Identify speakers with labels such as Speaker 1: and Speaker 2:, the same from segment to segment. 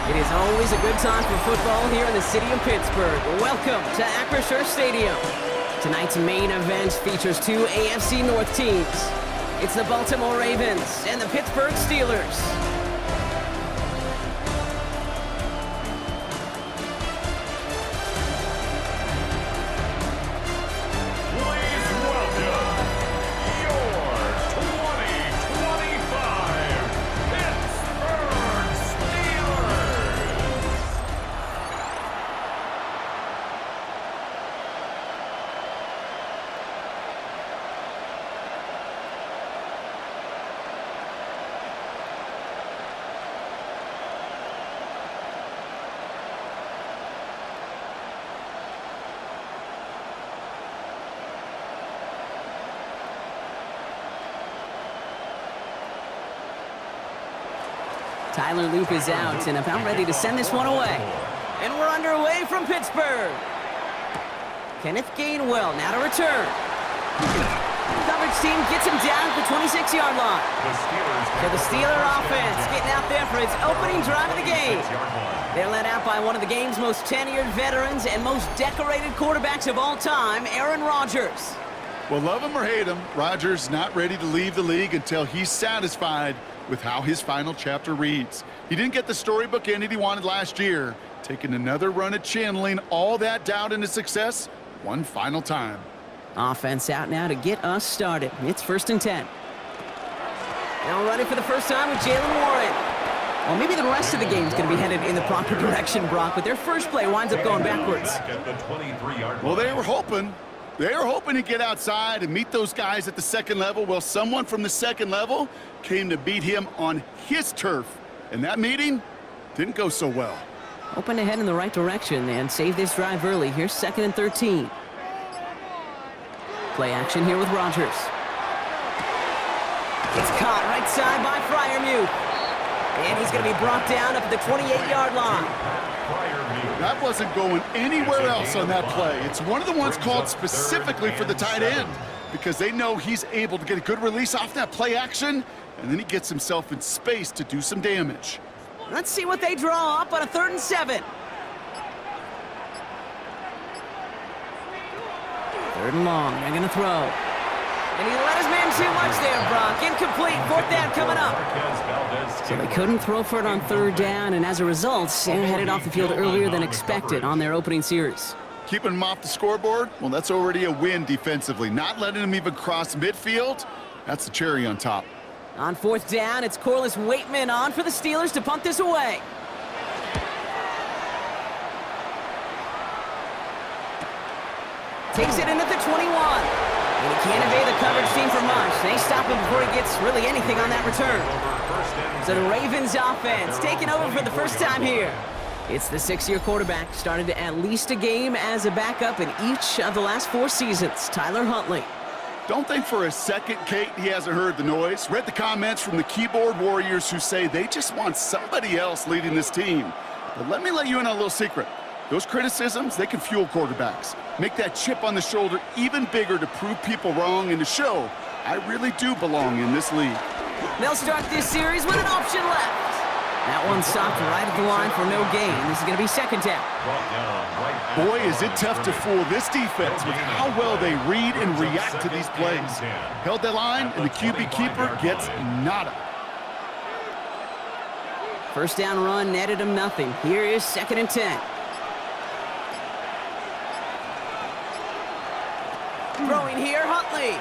Speaker 1: It is always a good time for football here in the city of Pittsburgh. Welcome to Acrisure Stadium. Tonight's main event features two AFC North teams. It's the Baltimore Ravens and the Pittsburgh Steelers. Tyler Loop is out and about ready to send this one away. And we're underway from Pittsburgh. Kenneth Gainwell now to return. Coverage team gets him down at the 26-yard line. So the Steeler offense getting out there for its opening drive of the game. They're led out by one of the game's most tenured veterans and most decorated quarterbacks of all time, Aaron Rodgers.
Speaker 2: Well, love him or hate him, Rodgers not ready to leave the league until he's satisfied with how his final chapter reads. He didn't get the storybook ending he wanted last year, taking another run at channeling all that doubt into success one final time.
Speaker 1: Offense out now to get us started. It's 1st and 10. Now running for the first time with Jalen Warren. Well, maybe the rest of the game's going to be headed in the proper direction, Brock, but their first play winds up going backwards.
Speaker 2: Well, they were hoping. They were hoping to get outside and meet those guys at the second level. Well, someone from the second level came to beat him on his turf. And that meeting didn't go so well.
Speaker 1: Hoping to head in the right direction and save this drive early. Here's 2nd and 13. Play action here with Rodgers. It's caught right side by Freiermuth. And he's going to be brought down up at the 28-yard line.
Speaker 2: That wasn't going anywhere else on that play. It's one of the ones called specifically for the tight end because they know he's able to get a good release off that play action, and then he gets himself in space to do some damage.
Speaker 1: Let's see what they draw up on a 3rd and 7. 3rd and long. They're going to throw. And he let his man too much there, Brock. Incomplete. 4th down coming up. So they couldn't throw for it on 3rd down, and as a result, they're headed off the field earlier than expected on their opening series.
Speaker 2: Keeping him off the scoreboard? Well, that's already a win defensively. Not letting him even cross midfield, that's the cherry on top.
Speaker 1: On 4th down, it's Corliss Waitman on for the Steelers to punt this away. Takes it in at the 21. And he can't evade the coverage team for much. They stop him before he gets really anything on that return. So the Ravens offense taking over for the first time here. It's the 6-year quarterback, started at least a game as a backup in each of the last 4 seasons, Tyler Huntley.
Speaker 2: Don't think for a second, Kate, he hasn't heard the noise. Read the comments from the keyboard warriors who say they just want somebody else leading this team. But let me let you in on a little secret. Those criticisms, they can fuel quarterbacks. Make that chip on the shoulder even bigger to prove people wrong and to show I really do belong in this league.
Speaker 1: They'll start this series with an option left. That one stopped right at the line for no gain. This is going to be 2nd down.
Speaker 2: Boy, is it tough to fool this defense with how well they read and react to these plays. Held that line, and the QB keeper gets nada.
Speaker 1: 1st down run netted him nothing. Here is 2nd and 10. Throwing here, Huntley.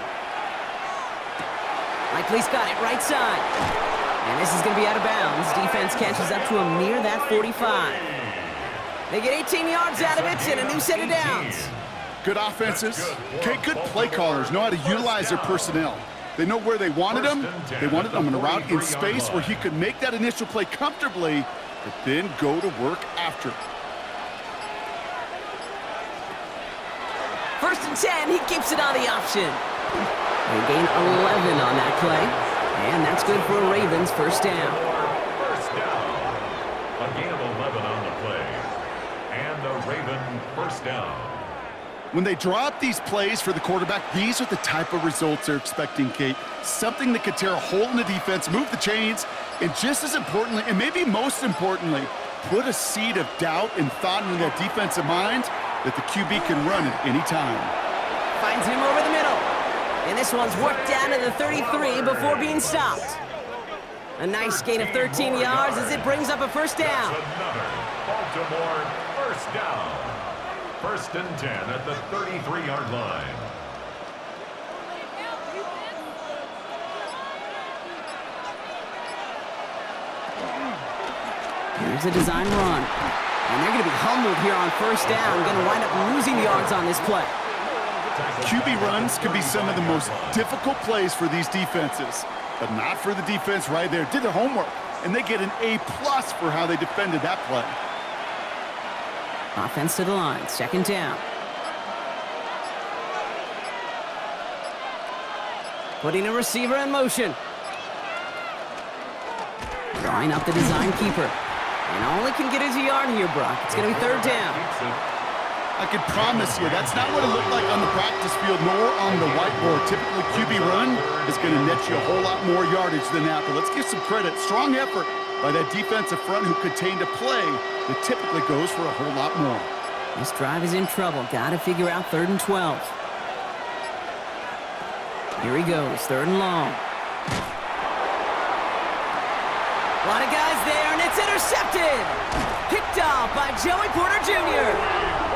Speaker 1: Likely's got it right side. And this is going to be out of bounds. Defense catches up to him near that 45. They get 18 yards out of it and a new set of downs.
Speaker 2: Good offenses. Okay, good play callers know how to utilize their personnel. They know where they wanted him. They wanted him on a route in space where he could make that initial play comfortably, but then go to work after.
Speaker 1: 1st and 10, he keeps it on the option. They gain 11 on that play. And that's good for a Ravens 1st down.
Speaker 3: 1st down. A gain of 11 on the play. And a Raven 1st down.
Speaker 2: When they draw up these plays for the quarterback, these are the type of results they're expecting, Kate. Something that could tear a hole in the defense, move the chains, and just as importantly, and maybe most importantly, put a seed of doubt and thought into that defensive mind that the QB can run at any time.
Speaker 1: Finds him over the middle. And this one's worked down to the 33 before being stopped. A nice gain of 13 yards as it brings up a first down.
Speaker 3: Another Baltimore first down. 1st and 10 at the 33-yard line.
Speaker 1: Here's a design run. And they're going to be humbled here on first down. Going to wind up losing yards on this play.
Speaker 2: QB runs can be some of the most difficult plays for these defenses, but not for the defense right there. Did their homework, and they get an A+ for how they defended that play.
Speaker 1: Offense to the line, 2nd down. Putting a receiver in motion. Drawing up the design keeper. And all he can get is a yard here, Brock. It's going to be 3rd down.
Speaker 2: I can promise you, that's not what it looked like on the practice field nor on the whiteboard. Typically, QB run is going to net you a whole lot more yardage than that. But let's give some credit. Strong effort by that defensive front who contained a play that typically goes for a whole lot more.
Speaker 1: This drive is in trouble. Got to figure out 3rd and 12. Here he goes, 3rd and long. A lot of guys there, and it's intercepted. Picked off by Joey Porter Jr.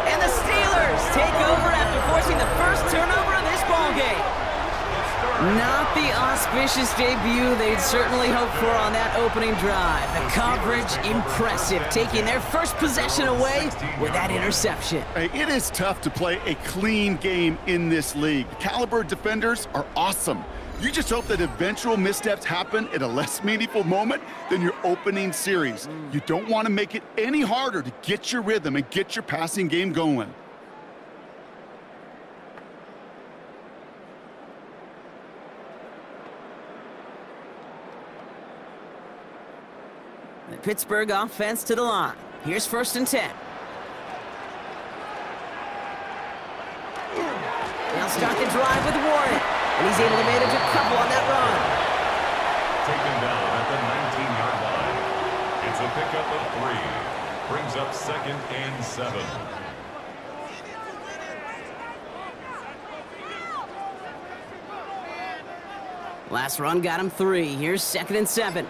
Speaker 1: And the Steelers take over after forcing the first turnover of this ballgame. Not the auspicious debut they'd certainly hoped for on that opening drive. The coverage, impressive, taking their first possession away with that interception.
Speaker 2: Hey, it is tough to play a clean game in this league. Caliber defenders are awesome. You just hope that eventual missteps happen at a less meaningful moment than your opening series. You don't want to make it any harder to get your rhythm and get your passing game going.
Speaker 1: The Pittsburgh offense to the line. Here's 1st and 10. They'll start the drive with Warren. And he's able to manage a couple on that run.
Speaker 3: Taken down at the 19-yard line. It's a pickup of 3. Brings up 2nd and 7.
Speaker 1: Last run got him 3. Here's 2nd and 7.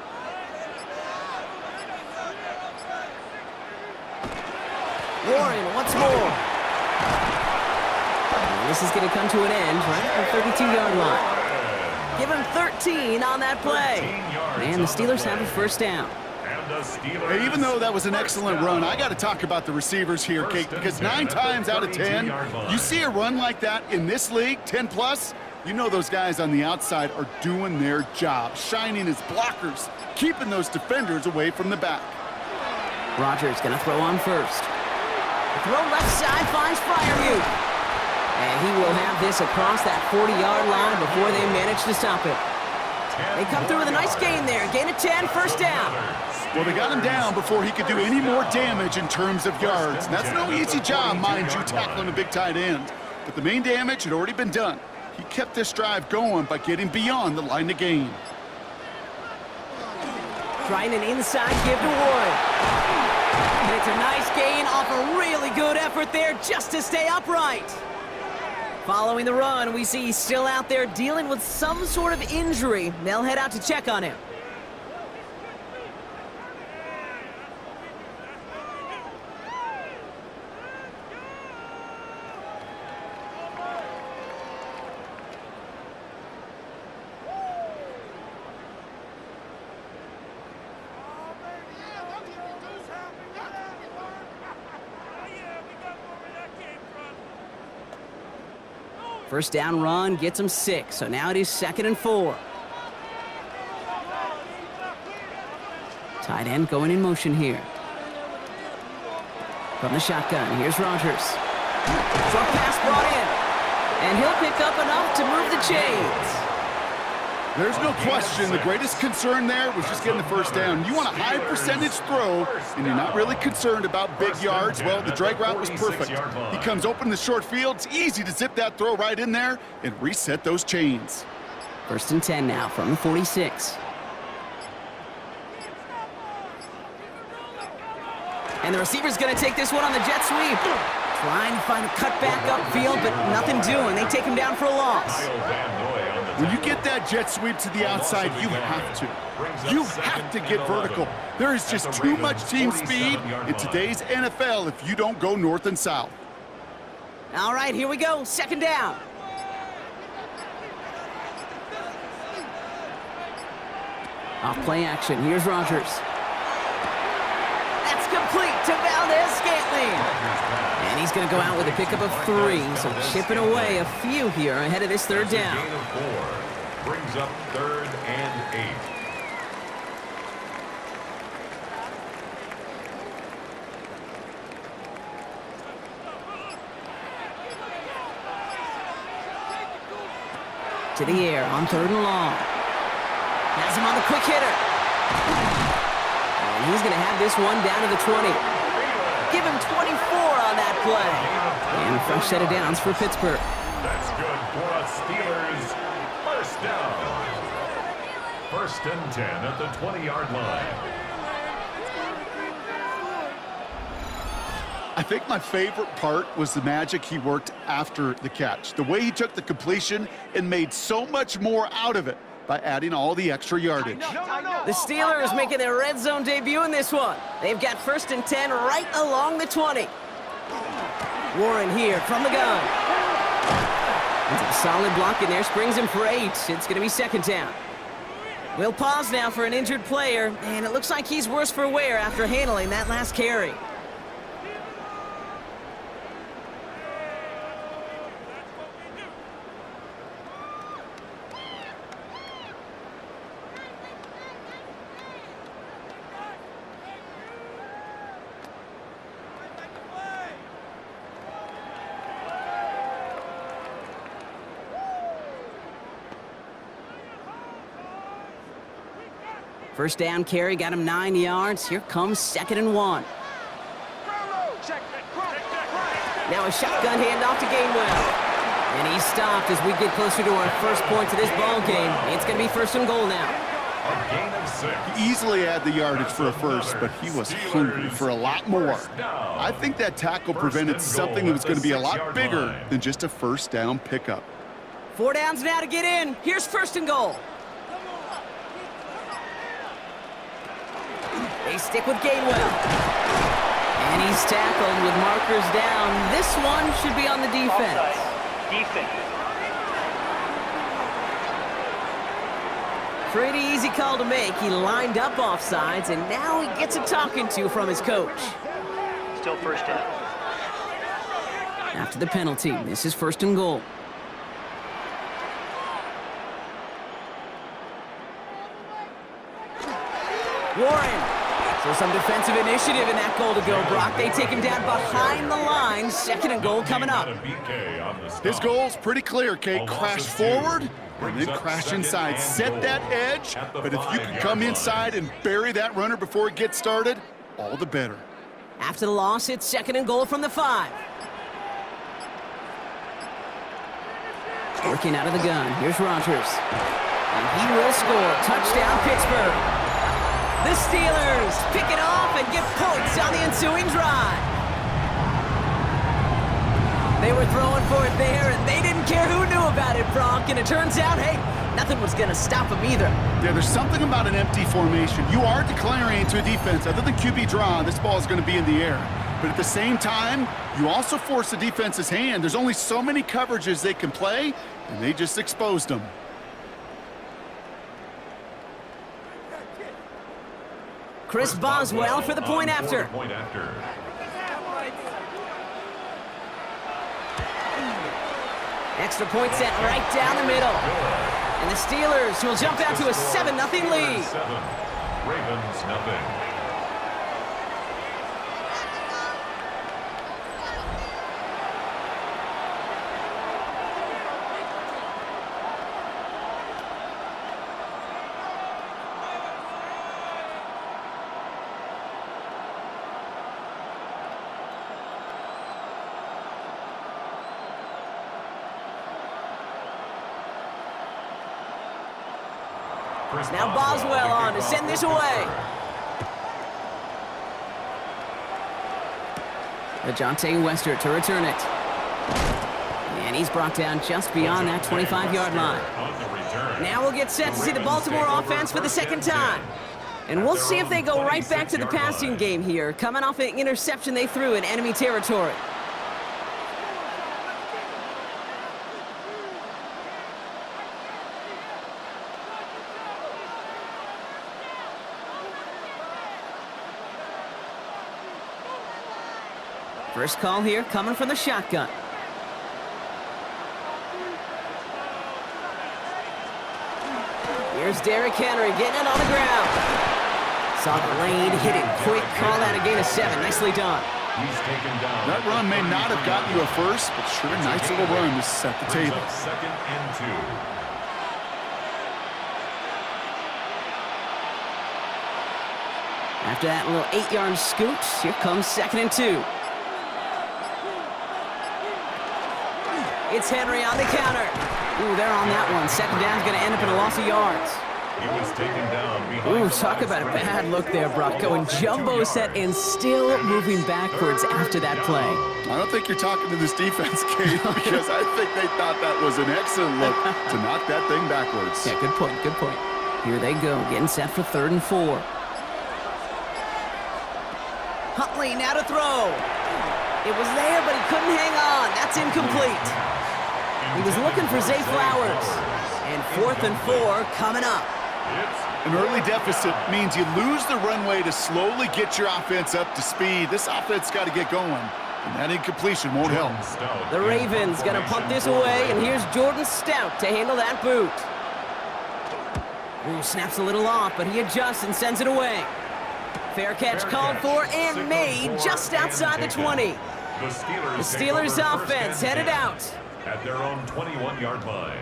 Speaker 1: Warren once more. And this is going to come to an end right at the 32-yard line. Give him 13 on that play. And the Steelers have a first down.
Speaker 2: Hey, even though that was an excellent run, I got to talk about the receivers here, Kate, because 9 times out of 10, you see a run like that in this league, 10+, you know those guys on the outside are doing their job, shining as blockers, keeping those defenders away from the back.
Speaker 1: Rodgers going to throw on first. The throw left side finds Freiermuth. And he will have this across that 40-yard line before they manage to stop it. They come through with a nice gain there. Gain of 10, first down.
Speaker 2: Well, they got him down before he could do any more damage in terms of yards. And that's no easy job, mind you, tackling a big tight end. But the main damage had already been done. He kept this drive going by getting beyond the line of gain.
Speaker 1: Trying an inside give to Warren. And it's a nice gain off a really good effort there just to stay upright. Following the run, we see he's still out there dealing with some sort of injury. They'll head out to check on him. First down run gets him 6, so now it is 2nd and 4. Tight end going in motion here. From the shotgun, here's Rodgers. Short pass brought in, and he'll pick up enough to move the chains.
Speaker 2: There's no question the greatest concern there was just getting the first down. You want a high percentage throw, and you're not really concerned about big yards. Well, the drag route was perfect. He comes open in the short field. It's easy to zip that throw right in there and reset those chains.
Speaker 1: 1st and 10 now from the 46. And the receiver's going to take this one on the jet sweep. Trying to find a cutback upfield, but nothing doing. They take him down for a loss.
Speaker 2: When you get that jet sweep to the outside, you have to. You have to get vertical. There is just too much team speed in today's NFL if you don't go north and south.
Speaker 1: All right, here we go. Second down. Off play action. Here's Rodgers. That's complete to Valdez-Scantling. And he's going to go out with a pickup of 3, so chipping away a few here ahead of this third down.
Speaker 3: Gain of 4 brings up 3rd and 8.
Speaker 1: To the air on 3rd and long. Has him on the quick hitter. And he's going to have this one down to the 20. Give him 24 on that play. And a fresh set of downs for Pittsburgh.
Speaker 3: That's good for a Steelers first down. 1st and 10 at the 20-yard line.
Speaker 2: I think my favorite part was the magic he worked after the catch. The way he took the completion and made so much more out of it by adding all the extra yardage.
Speaker 1: The Steelers making their red zone debut in this one. They've got 1st and 10 right along the 20. Warren here from the gun. And some solid block in there, springs him for 8. It's going to be 2nd down. We'll pause now for an injured player, and it looks like he's worse for wear after handling that last carry. First down carry got him 9 yards. Here comes 2nd and 1. Now a shotgun handoff to Gainwell. And he's stopped as we get closer to our first point to this ball game. It's going to be 1st and goal now.
Speaker 3: A gain of 6.
Speaker 2: He easily had the yardage for a first, but he was hungry for a lot more. I think that tackle prevented something that was going to be a lot bigger than just a first down pickup.
Speaker 1: 4 downs now to get in. Here's 1st and goal. They stick with Gainwell. And he's tackled with markers down. This one should be on the defense. Pretty easy call to make. He lined up offsides, and now he gets a talking to from his coach.
Speaker 4: Still 1st down.
Speaker 1: After the penalty, this is 1st and goal. Warren. So some defensive initiative in that goal to go, Brock. They take him down behind the line. 2nd and goal coming up.
Speaker 2: His goal's pretty clear, Kate. Crash forward and then crash inside. Set that edge, but if you can come inside and bury that runner before it gets started, all the better.
Speaker 1: After the loss, it's 2nd and goal from the 5. Working out of the gun. Here's Rodgers. And he will score. Touchdown, Pittsburgh. The Steelers pick it off and get points on the ensuing drive. They were throwing for it there, and they didn't care who knew about it, Brock. And it turns out, hey, nothing was going to stop them either.
Speaker 2: Yeah, there's something about an empty formation. You are declaring to a defense, other than QB draw, this ball is going to be in the air. But at the same time, you also force the defense's hand. There's only so many coverages they can play, and they just exposed them.
Speaker 1: Chris Boswell for the point after. Extra point set right down the middle. And the Steelers will jump out to a 7-0 lead.
Speaker 3: 7. Ravens nothing.
Speaker 1: Now Boswell on to send this away. DeJounte Wester to return it. And he's brought down just beyond that 25-yard line. Now we'll get set to see the Baltimore offense for the second time. And we'll see if they go right back to the passing game here, coming off an interception they threw in enemy territory. First call here coming from the shotgun. Here's Derrick Henry getting it on the ground. Saw the lane, hit it quick, call that a gain of 7. Nicely done.
Speaker 3: He's taken down.
Speaker 2: That run may not have gotten you a first, but sure a nice little run to set the table.
Speaker 3: Second and 2.
Speaker 1: After that little 8-yard scoot, here comes second and 2. It's Henry on the counter. Ooh, they're on that one. Second down's going to end up in a loss of yards.
Speaker 3: He was taken down behind.
Speaker 1: Ooh, talk about a bad look there, Brock. Going jumbo set and still moving backwards after that play.
Speaker 2: I don't think you're talking to this defense, Kate, because I think they thought that was an excellent look to knock that thing backwards.
Speaker 1: Yeah, good point, good point. Here they go, getting set for 3rd and 4. Huntley now to throw. It was there, but he couldn't hang on. That's incomplete. He was looking for Zay Flowers. And 4th and 4 coming up.
Speaker 2: An early deficit means you lose the runway to slowly get your offense up to speed. This offense got to get going, and that incompletion won't help.
Speaker 1: The Ravens going to punt this away, and here's Jordan Stout to handle that boot. Ooh, snaps a little off, but he adjusts and sends it away. Fair catch called for and made just outside the 20. The Steelers offense headed out
Speaker 3: at their own 21-yard line.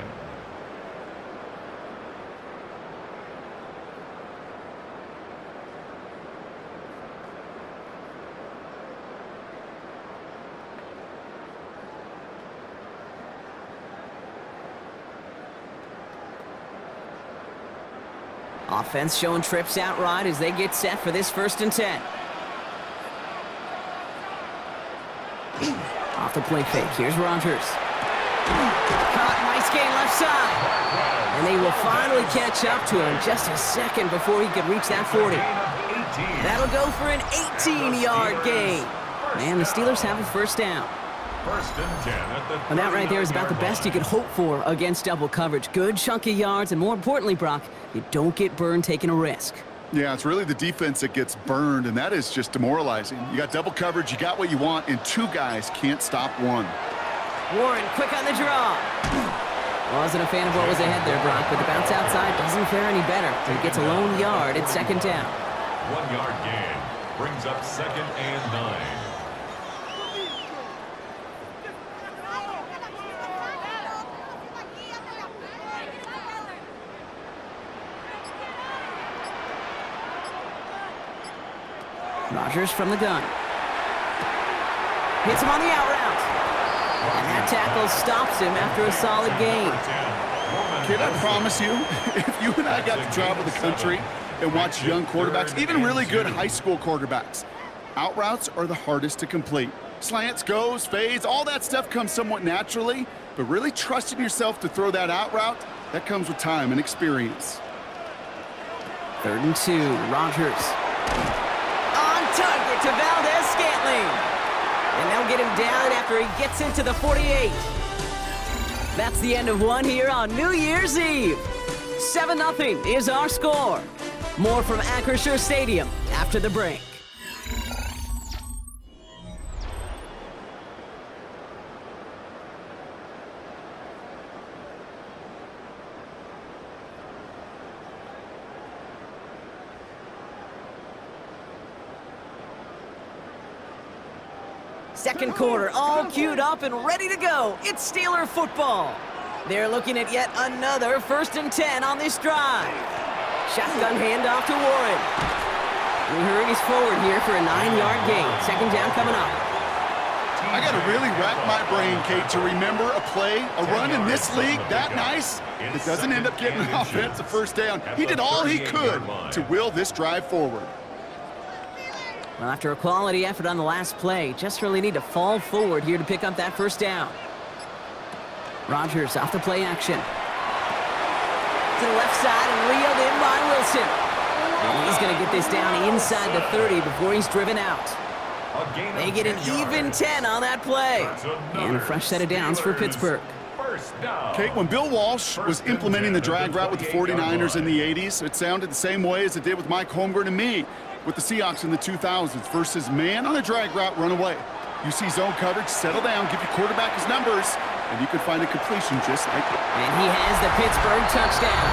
Speaker 1: Offense showing trips out right as they get set for this 1st and 10. Off the play fake, here's Rodgers. Caught, nice gain left side. And they will finally catch up to him just a second before he could reach that 40. That'll go for an 18-yard gain. Man, the Steelers have a 1st down.
Speaker 3: 1st and 10 at the
Speaker 1: And that right there is about the best you could hope for against double coverage. Good chunky yards, and more importantly, Brock, you don't get burned taking a risk.
Speaker 2: Yeah, it's really the defense that gets burned, and that is just demoralizing. You got double coverage, you got what you want, and 2 guys can't stop one.
Speaker 1: Warren, quick on the draw. Wasn't a fan of what was ahead there, Brock, but the bounce outside doesn't fare any better. He gets a lone yard at 2nd down.
Speaker 3: 1-yard gain brings up 2nd and 9.
Speaker 1: Rodgers from the gun. Hits him on the out route. And that tackle stops him after a solid gain.
Speaker 2: Kid, I promise you, if you and I got to travel the country and watch young quarterbacks, even really good high school quarterbacks, out routes are the hardest to complete. Slants, goes, fades, all that stuff comes somewhat naturally, but really trusting yourself to throw that out route, that comes with time and experience.
Speaker 1: 3rd and 2, Rodgers. Target to Valdez-Scantling. And they'll get him down after he gets into the 48. That's the end of one here on New Year's Eve. 7-0 is our score. More from Acrisure Stadium after the break. Second quarter, all queued up and ready to go. It's Steeler football. They're looking at yet another 1st and 10 on this drive. Shotgun handoff to Warren. He hurries forward here for a 9-yard gain. 2nd down coming up.
Speaker 2: I got to really rack my brain, Kate, to remember a play, a run in this league that nice that doesn't end up getting an offensive 1st down. He did all he could to will this drive forward.
Speaker 1: Well, after a quality effort on the last play, just really need to fall forward here to pick up that first down. Rodgers off the play action. To the left side and reeled in by Wilson. And he's going to get this down inside the 30 before he's driven out. They get an even 10 on that play. And a fresh set of downs for Pittsburgh.
Speaker 2: Kate, when Bill Walsh was implementing the drag route with the 49ers in the 80s, it sounded the same way as it did with Mike Holmgren and me with the Seahawks in the 2000s versus man on a drag route, run away. You see zone coverage, settle down, give your quarterback his numbers, and you can find a completion just like that.
Speaker 1: And he has the Pittsburgh touchdown.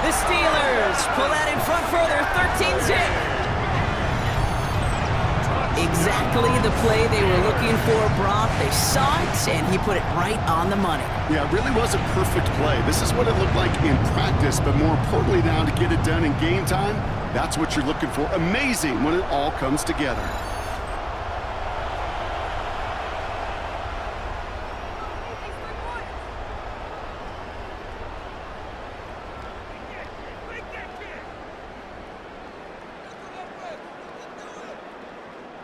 Speaker 1: The Steelers pull that in front further, 13-zip. Exactly the play they were looking for, Brock. They saw it, and he put it right on the money.
Speaker 2: Yeah, it really was a perfect play. This is what it looked like in practice, but more importantly now to get it done in game time, that's what you're looking for. Amazing when it all comes together.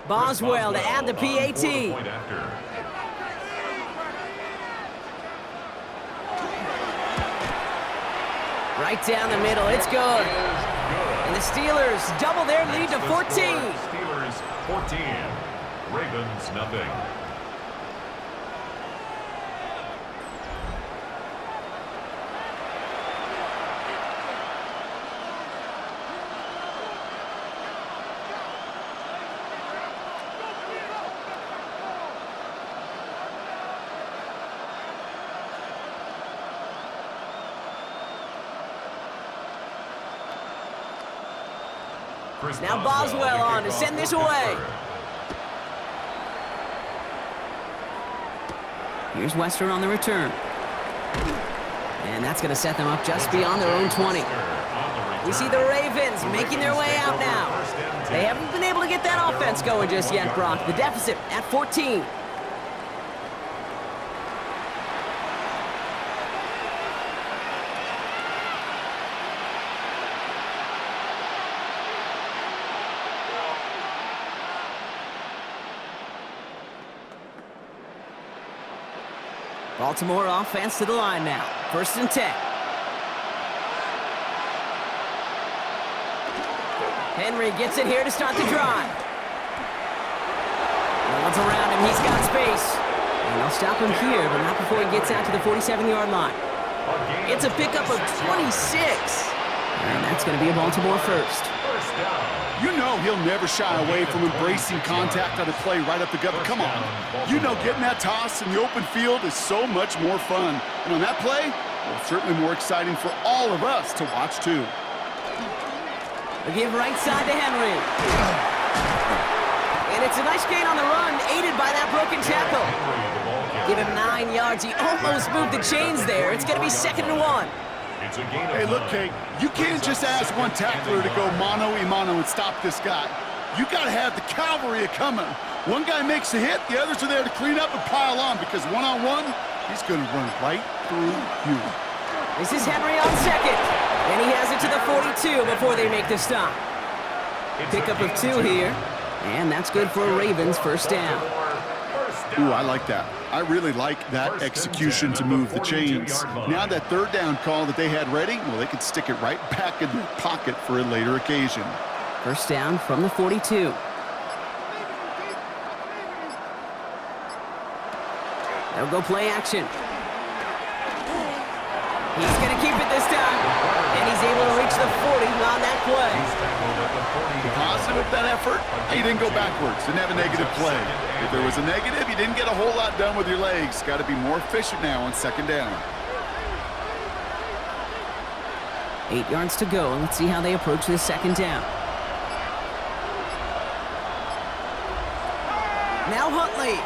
Speaker 1: Boswell to add the PAT. Right down the middle, it's good. And the Steelers double their lead to 14.
Speaker 3: Steelers 14, Ravens nothing.
Speaker 1: Now Boswell on to send this away. Here's Wester on the return. And that's going to set them up just beyond their own 20. We see the Ravens making their way out now. They haven't been able to get that offense going just yet, Brock. The deficit at 14. Baltimore offense to the line now. 1st and 10. Henry gets it here to start the drive. No one's around him. He's got space. And they'll stop him here, but not before he gets out to the 47-yard line. It's a pickup of 26. And that's going to be a Baltimore first.
Speaker 2: You know he'll never shy away from embracing contact on a play right up the gut. Come on. You know getting that toss in the open field is so much more fun. And on that play, well, certainly more exciting for all of us to watch, too.
Speaker 1: They give right side to Henry. And it's a nice gain on the run, aided by that broken tackle. Give him 9 yards. He almost moved the chains there. It's going to be 2nd and 1.
Speaker 2: Hey, look, Kate, you can't just ask one tackler to go mano-a-mano and stop this guy. You got to have the cavalry coming. One guy makes a hit, the others are there to clean up and pile on because one-on-one, he's going to run right through you.
Speaker 1: This is Henry on 2nd, and he has it to the 42 before they make the stop. Pickup of 2 here, and that's good for a Ravens 1st down.
Speaker 2: Ooh, I like that. I really like that execution to move the chains. Now that 3rd down call that they had ready, well, they could stick it right back in their pocket for a later occasion.
Speaker 1: 1st down from the 42. They'll go play action. He's going to keep it this time. And he's able to reach the 40 on that play.
Speaker 2: Positive of that effort, he didn't go backwards, didn't have a negative play. If there was a negative, you didn't get a whole lot done with your legs. Got to be more efficient now on 2nd down.
Speaker 1: 8 yards to go. Let's see how they approach this 2nd down. Now Huntley.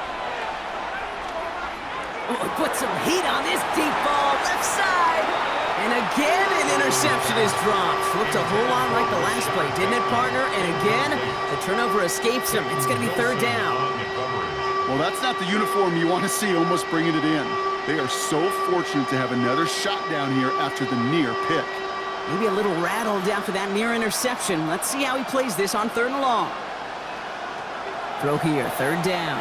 Speaker 1: Oh, put some heat on this deep ball, left side. And again, an interception is dropped. Looked a whole lot like the last play, didn't it, partner? And again, the turnover escapes him. It's going to be 3rd down.
Speaker 2: Well, that's not the uniform you want to see almost bringing it in. They are so fortunate to have another shot down here after the near pick.
Speaker 1: Maybe a little rattled after that near interception. Let's see how he plays this on 3rd and long. Throw here, third down.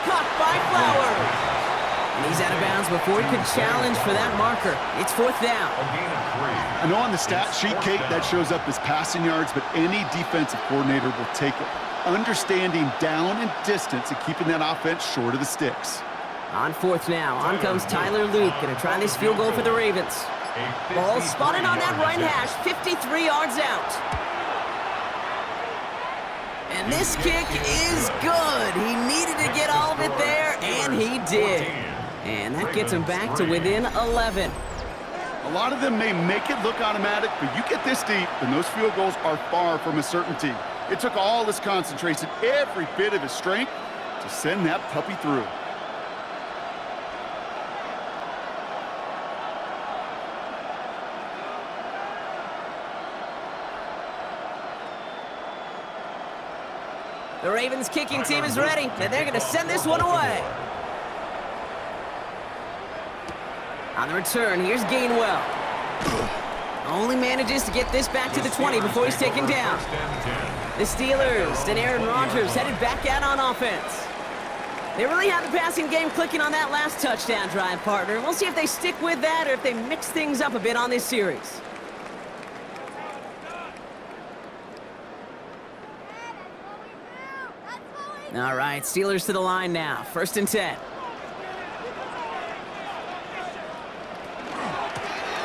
Speaker 1: Caught by Flowers. And he's out of bounds before he could challenge for that marker. It's fourth down.
Speaker 3: A gain of 3.
Speaker 2: I know on the stat sheet, Kate, that shows up as passing yards, but any defensive coordinator will take it. Understanding down and distance and keeping that offense short of the sticks.
Speaker 1: On fourth now, on comes Tyler Luke. Gonna try this field goal for the Ravens. Ball spotted on that right hash, 53 yards out. And this kick is good. He needed to get all of it there, and he did. And that gets him back to within 11.
Speaker 2: A lot of them may make it look automatic, but you get this deep, and those field goals are far from a certainty. It took all his concentration, every bit of his strength, to send that puppy through.
Speaker 1: The Ravens kicking team is ready, and they're going to send this one away. On the return, here's Gainwell. Only manages to get this back to the 20 before he's taken down. The Steelers and Aaron Rodgers headed back out on offense. They really have the passing game clicking on that last touchdown drive, partner. We'll see if they stick with that or if they mix things up a bit on this series. All right, Steelers to the line now. First and 10.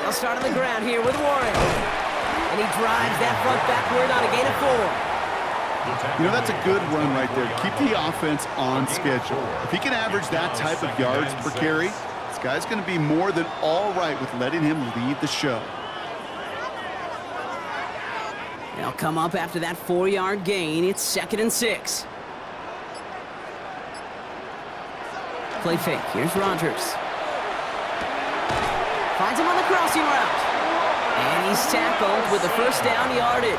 Speaker 1: They'll start on the ground here with Warren. And he drives that front backward on a gain of 4.
Speaker 2: You know, that's a good run right there. Keep the offense on schedule. If he can average that type of yards per carry, this guy's going to be more than all right with letting him lead the show.
Speaker 1: They'll come up after that 4-yard gain. It's 2nd and 6. Play fake. Here's Rodgers. Finds him on the crossing route. And he's tackled with the first down yardage.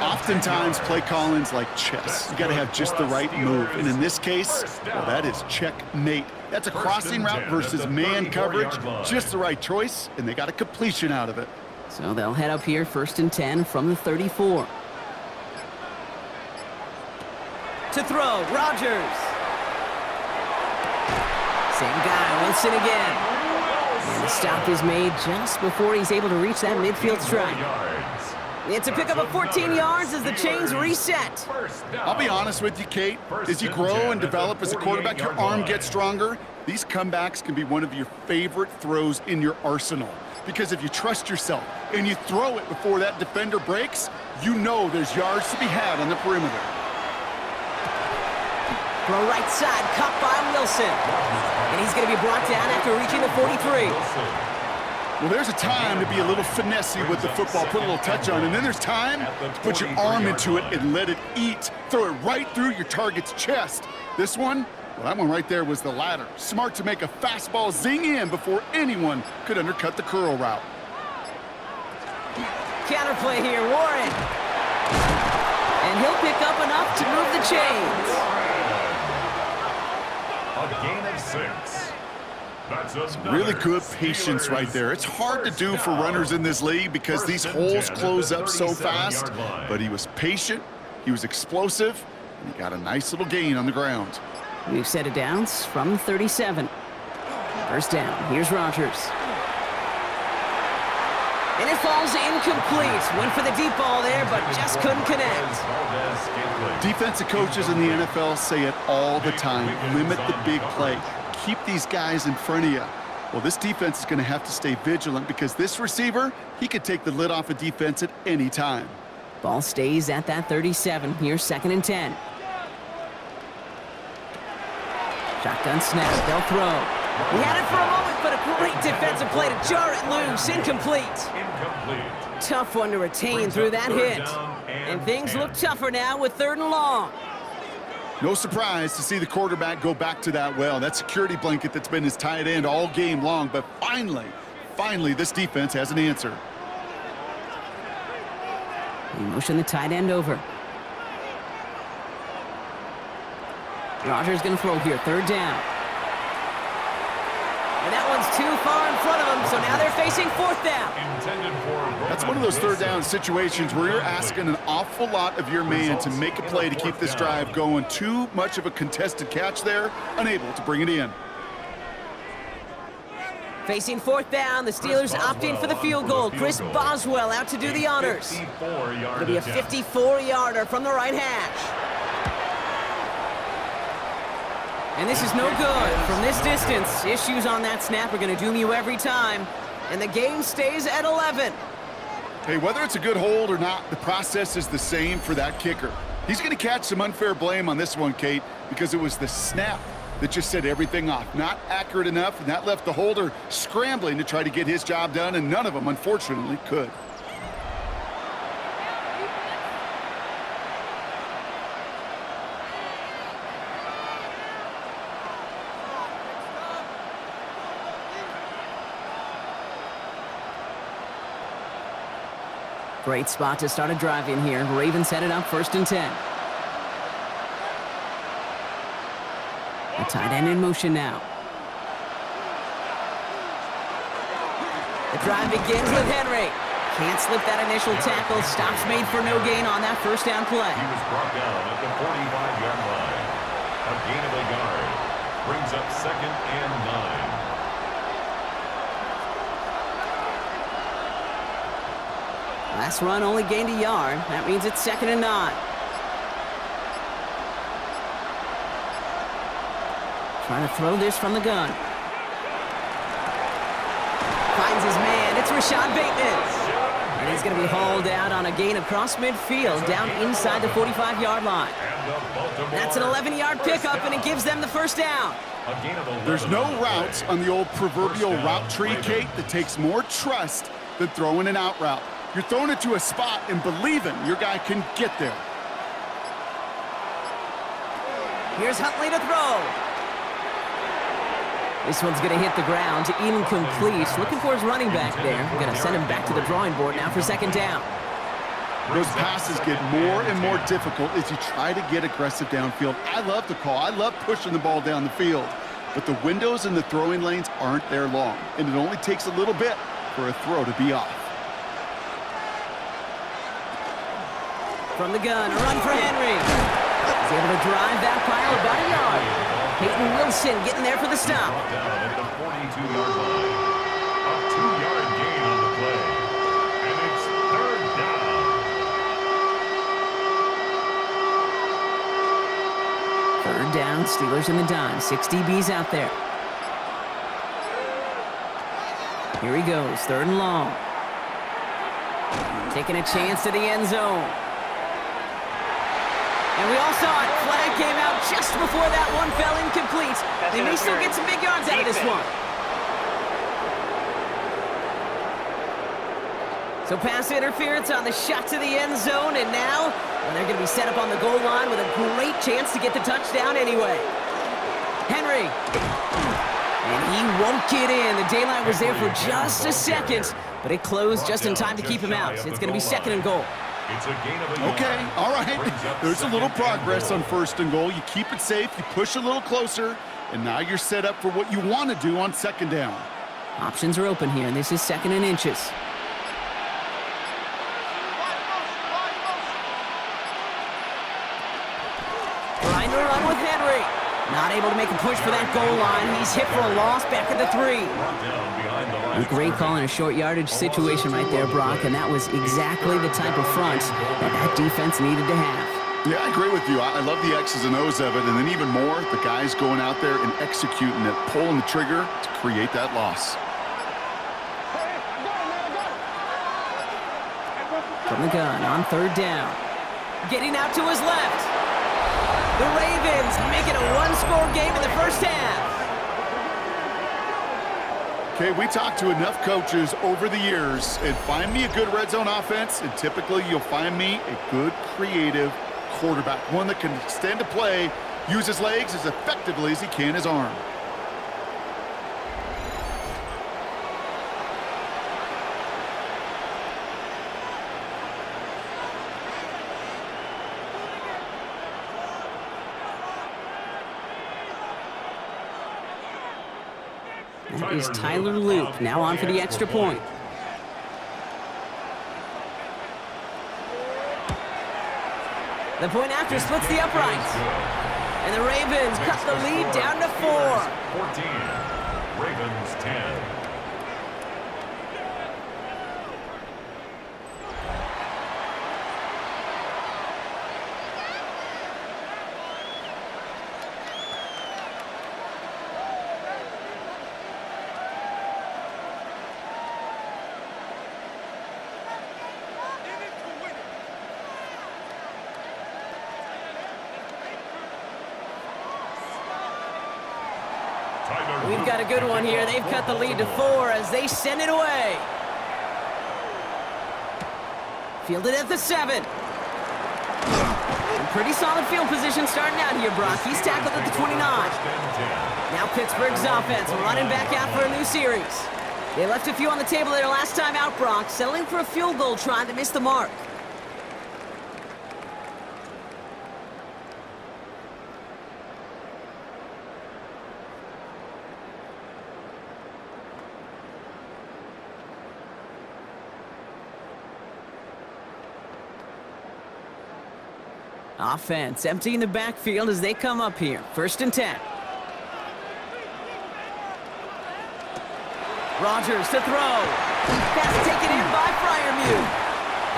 Speaker 2: Oftentimes, play calling's like chess. You got to have just the right move. And in this case, well, that is checkmate. That's a crossing route versus man coverage. Just the right choice, and they got a completion out of it.
Speaker 1: So they'll head up here, 1st and 10 from the 34. To throw, Rodgers. Same guy, Wilson again. And the stop is made just before he's able to reach that midfield strike. It's a pickup of 14 yards as the chains reset.
Speaker 2: I'll be honest with you, Kate. As you grow and develop as a quarterback, your arm gets stronger. These comebacks can be one of your favorite throws in your arsenal. Because if you trust yourself and you throw it before that defender breaks, you know there's yards to be had on the perimeter.
Speaker 1: Throw right side, caught by Wilson. And he's going to be brought down after reaching the 43.
Speaker 2: Well, there's a time to be a little finessey with the football, put a little touch on, and then there's time to put your arm into it and let it eat. Throw it right through your target's chest. This one, well, that one right there was the latter. Smart to make a fastball zing in before anyone could undercut the curl route.
Speaker 1: Counterplay here, Warren. And he'll pick up enough to move the chains.
Speaker 3: A gain of 6. That's
Speaker 2: really good patience right there. It's hard to do for runners in this league because these holes close up so fast. But he was patient, he was explosive, and he got a nice little gain on the ground.
Speaker 1: We've set it down from 37. First down, here's Rodgers. And it falls incomplete. Went for the deep ball there, but just couldn't connect.
Speaker 2: Defensive coaches in the NFL say it all the time. Limit the big play. Keep these guys in front of you. Well, this defense is going to have to stay vigilant because this receiver, he could take the lid off a defense at any time.
Speaker 1: Ball stays at that 37. Here's 2nd and 10. Shotgun snap. They'll throw. He had it for a moment, but a great defensive play to jar it loose. Incomplete. Tough one to retain through that hit. And things look tougher now with 3rd and long.
Speaker 2: No surprise to see the quarterback go back to that well. That security blanket that's been his tight end all game long. But finally, this defense has an answer.
Speaker 1: He motioned the tight end over. Rodgers going to throw here, 3rd down. And that one's too far in front of them, so now they're facing 4th down.
Speaker 3: Intended for
Speaker 2: That's one of those third down situations where you're asking an awful lot of your man to make a play to keep this drive going. Too much of a contested catch there, unable to bring it in.
Speaker 1: Facing 4th down, the Steelers opting for the field goal. Chris Boswell out to do the honors. It'll be a 54-yarder from the right hash. And this is no good. From this distance, issues on that snap are going to doom you every time. And the game stays at 11.
Speaker 2: Hey, whether it's a good hold or not, the process is the same for that kicker. He's going to catch some unfair blame on this one, Kate, because it was the snap that just set everything off. Not accurate enough, and that left the holder scrambling to try to get his job done, and none of them, unfortunately, could.
Speaker 1: Great spot to start a drive in here. Ravens headed up 1st and 10. A tight end in motion now. The drive begins with Henry. Can't slip that initial tackle. Stops made for no gain on that 1st down play.
Speaker 3: He was brought down at the 45-yard line. A gain of a yard brings up 2nd and 9.
Speaker 1: Last run only gained a yard. That means it's 2nd and 9. Trying to throw this from the gun. Finds his man. It's Rashad Bateman. And he's going to be hauled out on a gain across midfield, down inside the 45-yard line. That's an 11-yard pickup, and it gives them the 1st down.
Speaker 2: There's no routes on the old proverbial route tree, Kate, that takes more trust than throwing an out route. You're throwing it to a spot and believing your guy can get there.
Speaker 1: Here's Huntley to throw. This one's going to hit the ground, incomplete. Looking for his running back there. Going to send him back to the drawing board now for 2nd down.
Speaker 2: Those passes get more and more difficult as you try to get aggressive downfield. I love the call. I love pushing the ball down the field. But the windows in the throwing lanes aren't there long, and it only takes a little bit for a throw to be off.
Speaker 1: From the gun, a run for Henry. He's able to drive that pile about a yard. Peyton Wilson getting there for the stop.
Speaker 3: Down at the 42-yard line. A 2-yard gain on the play. And it's 3rd down.
Speaker 1: 3rd down, Steelers in the dime. 6 DBs out there. Here he goes, 3rd and long. Taking a chance to the end zone. And we all saw it. Flag came out just before that one fell incomplete. They may still get some big yards out of this one. So pass interference on the shot to the end zone, and now they're going to be set up on the goal line with a great chance to get the touchdown anyway. Henry. And he won't get in. The daylight was there for just a second, but it closed just in time to keep him out. It's going to be 2nd and goal.
Speaker 3: It's a gain of a yard.
Speaker 2: Okay, all right. There's a little progress on 1st and goal. You keep it safe, you push a little closer, and now you're set up for what you want to do on 2nd down.
Speaker 1: Options are open here, and this is 2nd and inches. Trying to run with Henry. Not able to make a push for that goal line. He's hit for a loss back at the 3. A great call in a short yardage situation right there, Brock, and that was exactly the type of front that defense needed to have.
Speaker 2: Yeah, I agree with you. I love the X's and O's of it, and then even more, the guys going out there and executing it, pulling the trigger to create that loss.
Speaker 1: From the gun on 3rd down. Getting out to his left. The Ravens make it a one-score game in the 1st half.
Speaker 2: Okay, we talked to enough coaches over the years, and find me a good red zone offense, and typically you'll find me a good creative quarterback, one that can extend a play, use his legs as effectively as he can his arm.
Speaker 1: That is Tyler Luke, now on for the extra point. The point after splits the uprights. And the Ravens cut the lead down to 4.
Speaker 3: 14, Ravens 10.
Speaker 1: We've got a good one here. They've cut the lead to 4 as they send it away. Fielded at the 7. Pretty solid field position starting out here, Brock. He's tackled at the 29. Now Pittsburgh's offense running back out for a new series. They left a few on the table their last time out, Brock, settling for a field goal trying to miss the mark. Offense emptying the backfield as they come up here. 1st and 10. Rodgers to throw. Pass taken in by Freiermuth.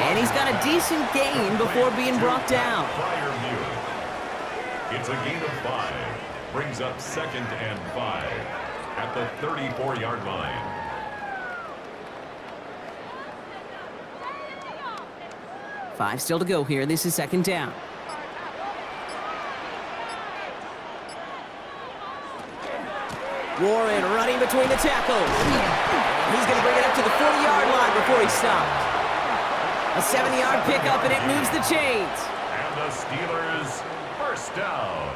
Speaker 1: And he's got a decent gain before being brought down.
Speaker 3: It's a gain of 5. Brings up 2nd and 5 at the 34-yard line.
Speaker 1: Five still to go here. This is 2nd down. Warren running between the tackles. He's going to bring it up to the 40-yard line before he's stopped. A 70-yard pickup, and it moves the chains.
Speaker 3: And the Steelers, 1st down.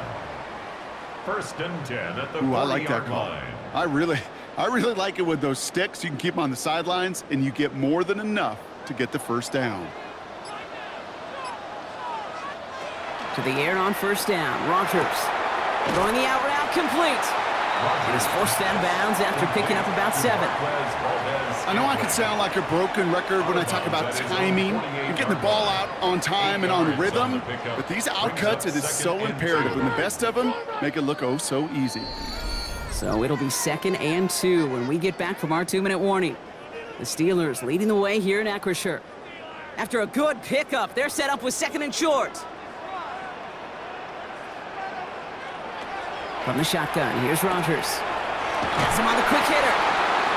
Speaker 3: 1st and 10 at the 40-yard line.
Speaker 2: I like that call. I really like it with those sticks. You can keep them on the sidelines, and you get more than enough to get the 1st down.
Speaker 1: To the air on 1st down. Rodgers throwing the out route complete. It is forced out of bounds after picking up about 7.
Speaker 2: I know I can sound like a broken record when I talk about timing. You're getting the ball out on time and on rhythm, but these outcuts, it is so imperative, and the best of them make it look oh so easy.
Speaker 1: So it'll be 2nd and 2 when we get back from our 2-minute warning. The Steelers leading the way here in Acrisure. After a good pickup, they're set up with 2nd and short. From the shotgun, here's Rodgers. Has him on the quick hitter.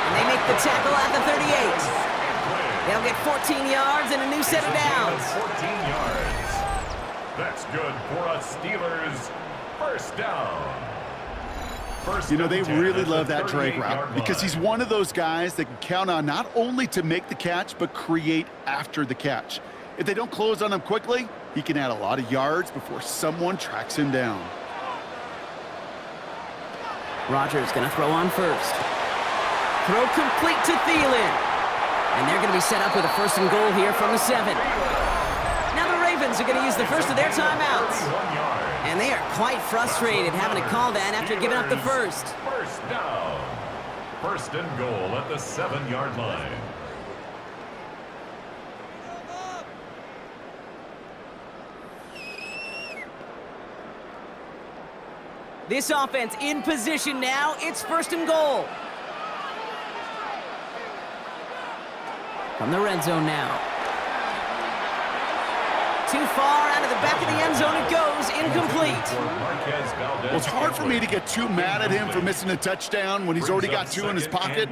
Speaker 1: And they make the tackle at the 38. They'll get 14 yards and a new set of downs.
Speaker 3: 14 yards. That's good for a Steelers 1st down.
Speaker 2: You know, they really love that drag route because he's one of those guys that can count on not only to make the catch, but create after the catch. If they don't close on him quickly, he can add a lot of yards before someone tracks him down.
Speaker 1: Rodgers going to throw on 1st. Throw complete to Thielen. And they're going to be set up with a 1st and goal here from the 7. Now the Ravens are going to use the first of their timeouts. And they are quite frustrated having to call that after giving up the 1st.
Speaker 3: 1st down. 1st and goal at the 7-yard line.
Speaker 1: This offense in position now. It's 1st and goal. From the red zone now. Too far out of the back of the end zone it goes. Incomplete.
Speaker 2: Well, it's hard for me to get too mad at him for missing a touchdown when he's already got 2 in his pocket.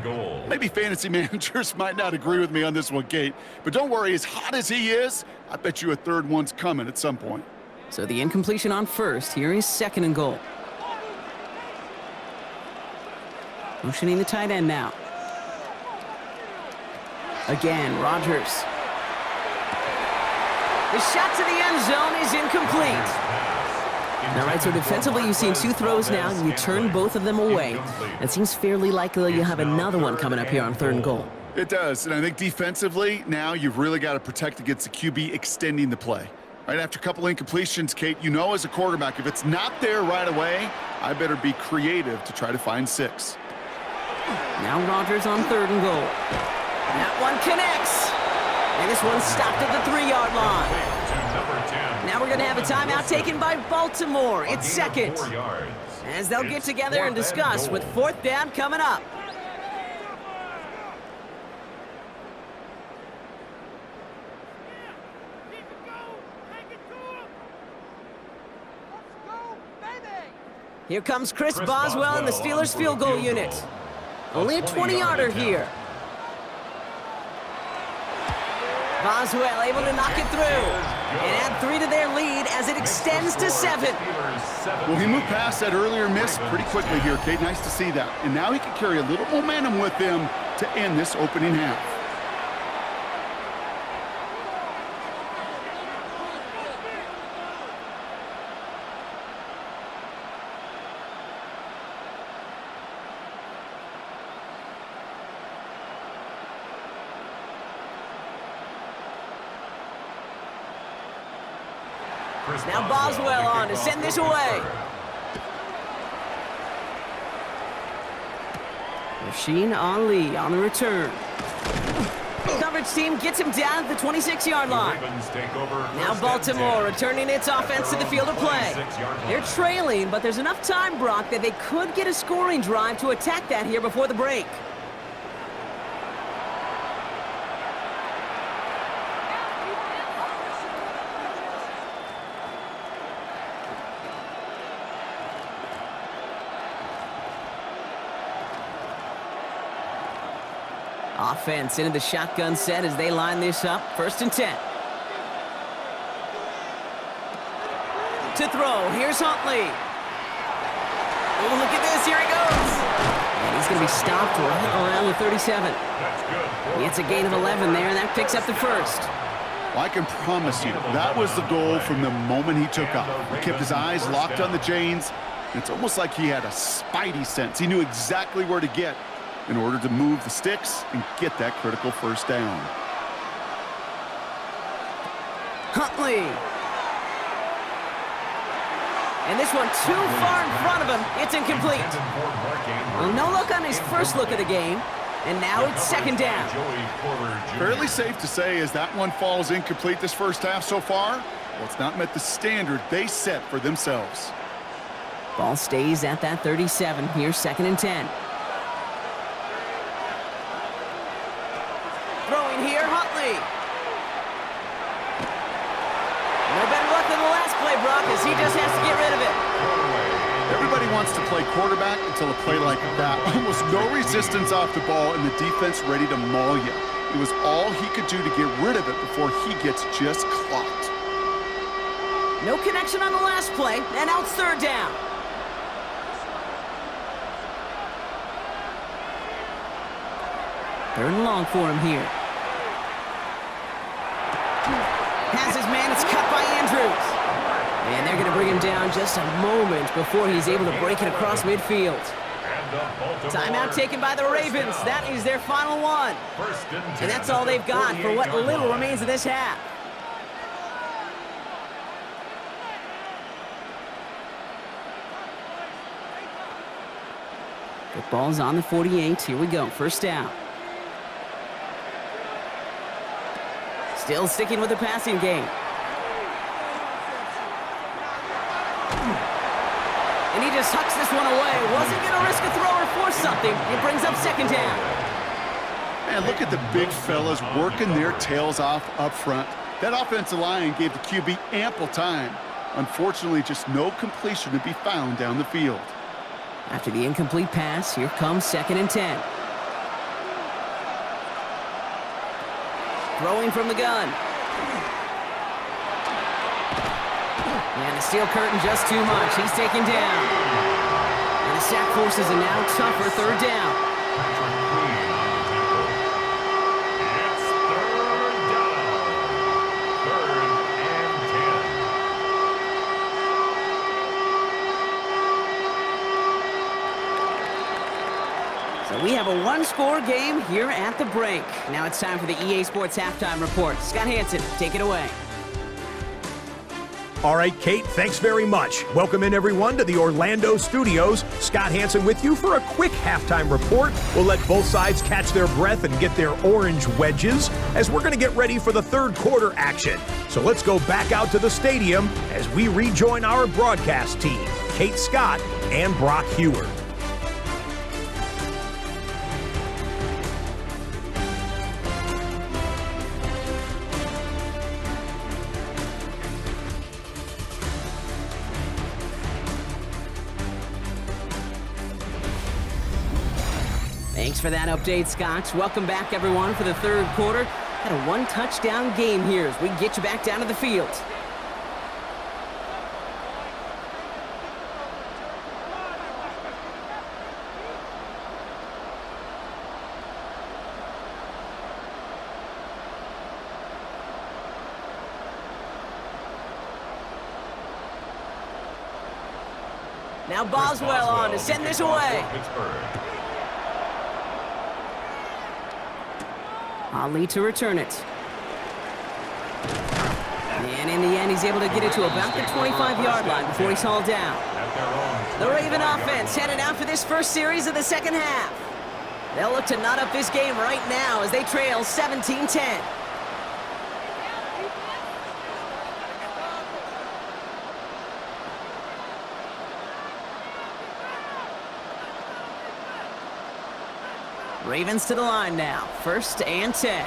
Speaker 2: Maybe fantasy managers might not agree with me on this one, Kate. But don't worry, as hot as he is, I bet you a 3rd one's coming at some point.
Speaker 1: So the incompletion on 1st. Here is 2nd and goal. Motioning the tight end now. Again, Rodgers. The shot to the end zone is incomplete. All right, so defensively you've seen 2 throws now, and you turn both of them away. It seems fairly likely you'll have another one coming up here on 3rd and goal.
Speaker 2: It does, and I think defensively, now you've really got to protect against the QB extending the play. Right after a couple incompletions, Kate, you know as a quarterback, if it's not there right away, I better be creative to try to find 6.
Speaker 1: Now Rodgers on 3rd and goal. That one connects. And this one's stopped at the 3-yard line. Now we're going to have a timeout taken by Baltimore. It's second. As they'll get together and discuss with 4th down coming up. Here comes Chris Boswell in the Steelers field goal unit. Only a 20-yarder here. Boswell able to knock it through and add 3 to their lead as it extends to 7.
Speaker 2: Well, he moved past that earlier miss pretty quickly here, Kate. Nice to see that. And now he can carry a little momentum with him to end this opening half.
Speaker 1: Now Boswell on to send this away. Rasheen Ali on the return. Coverage team gets him down at the 26-yard line. Now Baltimore returning its offense to the field of play. They're trailing, but there's enough time, Brock, that they could get a scoring drive to attack that here before the break. Offense into the shotgun set as they line this up. 1st and 10. To throw. Here's Huntley. Oh, look at this. Here he goes. And he's going to be stopped right around the 37. It's a gain of 11 there, and that picks up the 1st.
Speaker 2: Well, I can promise you, that was the goal from the moment he took off. He kept his eyes locked on the chains. It's almost like he had a spidey sense. He knew exactly where to get in order to move the sticks and get that critical 1st down.
Speaker 1: Huntley. And this one too far in front of him. It's incomplete. Well, no look on his first look of the game. And now it's 2nd down.
Speaker 2: Fairly safe to say as that one falls incomplete this 1st half so far, well, it's not met the standard they set for themselves.
Speaker 1: Ball stays at that 37. Here's 2nd and 10. Throwing here, Huntley. No better luck than the last play, Brock, as he just has to get rid of it.
Speaker 2: Everybody wants to play quarterback until a play like that. Almost no resistance off the ball and the defense ready to maul you. It was all he could do to get rid of it before he gets just clocked.
Speaker 1: No connection on the last play, and now it's 3rd down. Third and long for him here. Has his man, it's cut by Andrews. And they're going to bring him down just a moment before he's able to break it across midfield. Timeout taken by the Ravens. That is their final one. And that's all they've got for what little remains of this half. The ball's on the 48. Here we go. 1st down. Still sticking with the passing game. And he just hucks this one away. Wasn't going to risk a throw or force something. It brings up 2nd down.
Speaker 2: Man, look at the big fellas working their tails off up front. That offensive line gave the QB ample time. Unfortunately, just no completion to be found down the field.
Speaker 1: After the incomplete pass, here comes 2nd and 10. Throwing from the gun. And the steel curtain just too much. He's taken down. And the sack forces a now tougher 3rd down. So we have a one-score game here at the break. Now it's time for the EA Sports Halftime Report. Scott Hansen, take it away.
Speaker 5: All right, Kate, thanks very much. Welcome in, everyone, to the Orlando studios. Scott Hansen with you for a quick halftime report. We'll let both sides catch their breath and get their orange wedges as we're going to get ready for the third quarter action. So let's go back out to the stadium as we rejoin our broadcast team, Kate Scott and Brock Heward.
Speaker 1: Thanks for that update, Scott. Welcome back, everyone, for the third quarter. Had a one-touchdown game here as we get you back down to the field. Now Boswell on to send this away. Ali to return it. And in the end, he's able to get it to about the 25-yard line before he's hauled down. The Raven offense headed out for this first series of the second half. They'll look to knot up this game right now as they trail 17-10. Ravens to the line now. 1st and 10.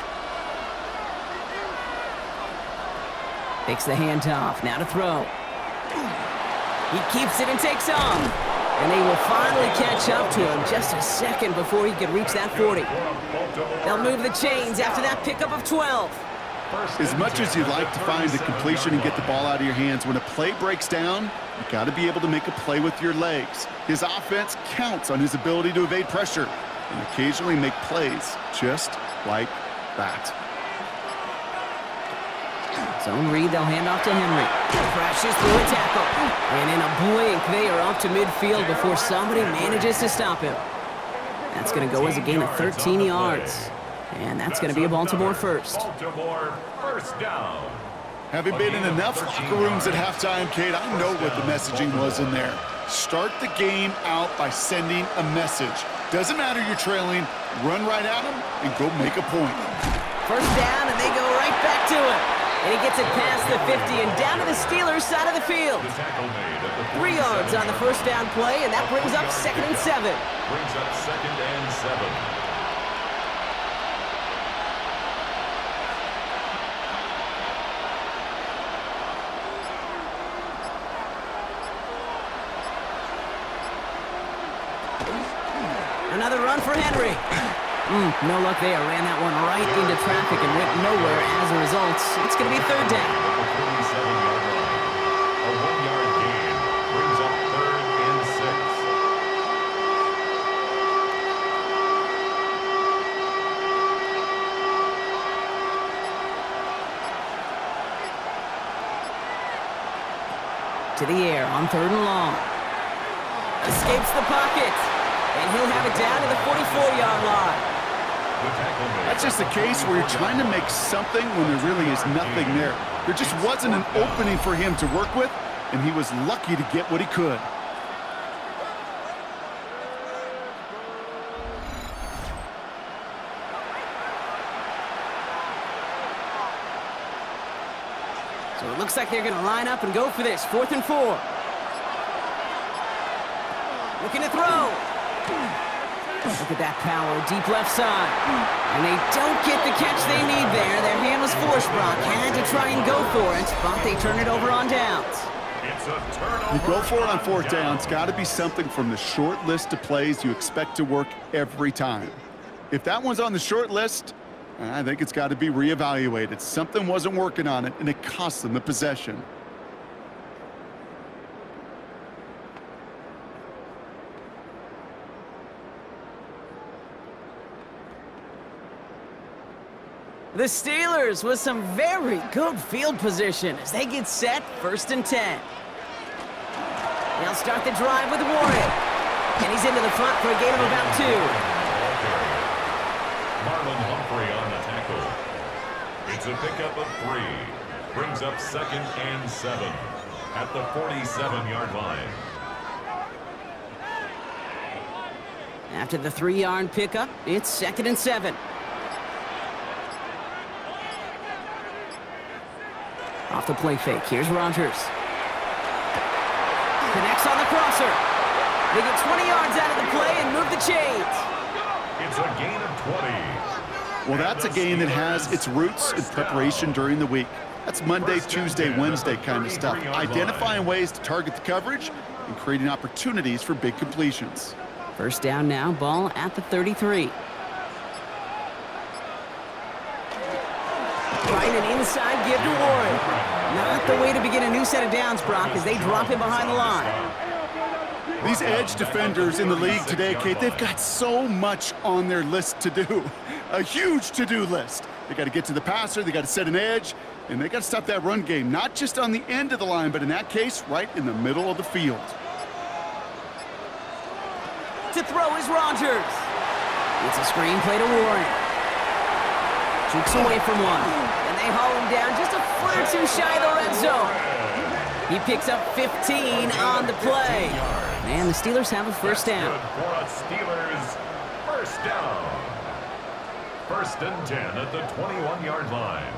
Speaker 1: Takes the handoff. Now to throw. He keeps it and takes off. And they will finally catch up to him just a second before he could reach that 40. They'll move the chains after that pickup of 12.
Speaker 2: As much as you'd like to find a completion and get the ball out of your hands, when a play breaks down, you got to be able to make a play with your legs. His offense counts on his ability to evade pressure and occasionally make plays just like that.
Speaker 1: Zone read, they'll hand off to Henry. Crashes through a tackle. And in a blink, they are off to midfield before somebody manages to stop him. That's going to go as a gain of 13 yards. And that's going to be a Baltimore first.
Speaker 3: Baltimore first down.
Speaker 2: Having been in enough locker rooms at halftime, Kate, I know what the messaging was in there. Start the game out by sending a message. Doesn't matter you're trailing, run right at them and go make a point.
Speaker 1: First down, and they go right back to it. And he gets it past the 50 and down to the Steelers' side of the field. 3 yards on the first down play, and that brings up 2nd and 7.
Speaker 3: Brings up 2nd and 7.
Speaker 1: Another run for Henry. No luck there. Ran that one right into traffic and went nowhere as a result. It's going to be 3rd down.
Speaker 3: A 1-yard gain brings up 3rd and
Speaker 1: 6. To the air on 3rd and long. Escapes the pocket. And he'll have it down to the 44-yard line.
Speaker 2: That's just a case where you're trying to make something when there really is nothing there. There just wasn't an opening for him to work with, and he was lucky to get what he could.
Speaker 1: So it looks like they're going to line up and go for this. 4th and 4. Looking to throw. Look at that power, deep left side. And they don't get the catch they need there. Their hand was forced, Brock. Had to try and go for it, but they turn it over on downs.
Speaker 3: It's a turnover.
Speaker 2: You go for it on 4th down. It's got to be something from the short list of plays you expect to work every time. If that one's on the short list, I think it's got to be reevaluated. Something wasn't working on it, and it cost them the possession.
Speaker 1: The Steelers with some very good field position as they get set. 1st and 10. They'll start the drive with Warren. And he's into the front for a gain of about 2.
Speaker 3: Marlon Humphrey on the tackle. It's a pickup of 3. Brings up 2nd and 7. at the 47-yard line.
Speaker 1: After the 3-yard pickup, it's 2nd and 7. Off the play fake, here's Rodgers. Connects on the crosser. They get 20 yards out of the play and move the chains.
Speaker 3: It's a gain of 20.
Speaker 2: Well, that's a game that has its roots in preparation during the week. That's Monday, Tuesday, Wednesday kind of stuff. Identifying ways to target the coverage and creating opportunities for big completions.
Speaker 1: First down now, ball at the 33. Trying an inside give to Warren. Not the way to begin a new set of downs, Brock, as they drop him behind the line.
Speaker 2: These edge defenders in the league today, Kate, they've got so much on their list to do. A huge to-do list. They got to get to the passer, they got to set an edge, and they got to stop that run game, not just on the end of the line, but in that case, right in the middle of the field.
Speaker 1: To throw is Rodgers. It's a screen play to Warren. Jukes away from one, and they haul him down just a foot or two shy of the red zone. He picks up 15 on the play. And the Steelers have a first down.
Speaker 3: For a Steelers first down. 1st and 10 at the 21-yard line.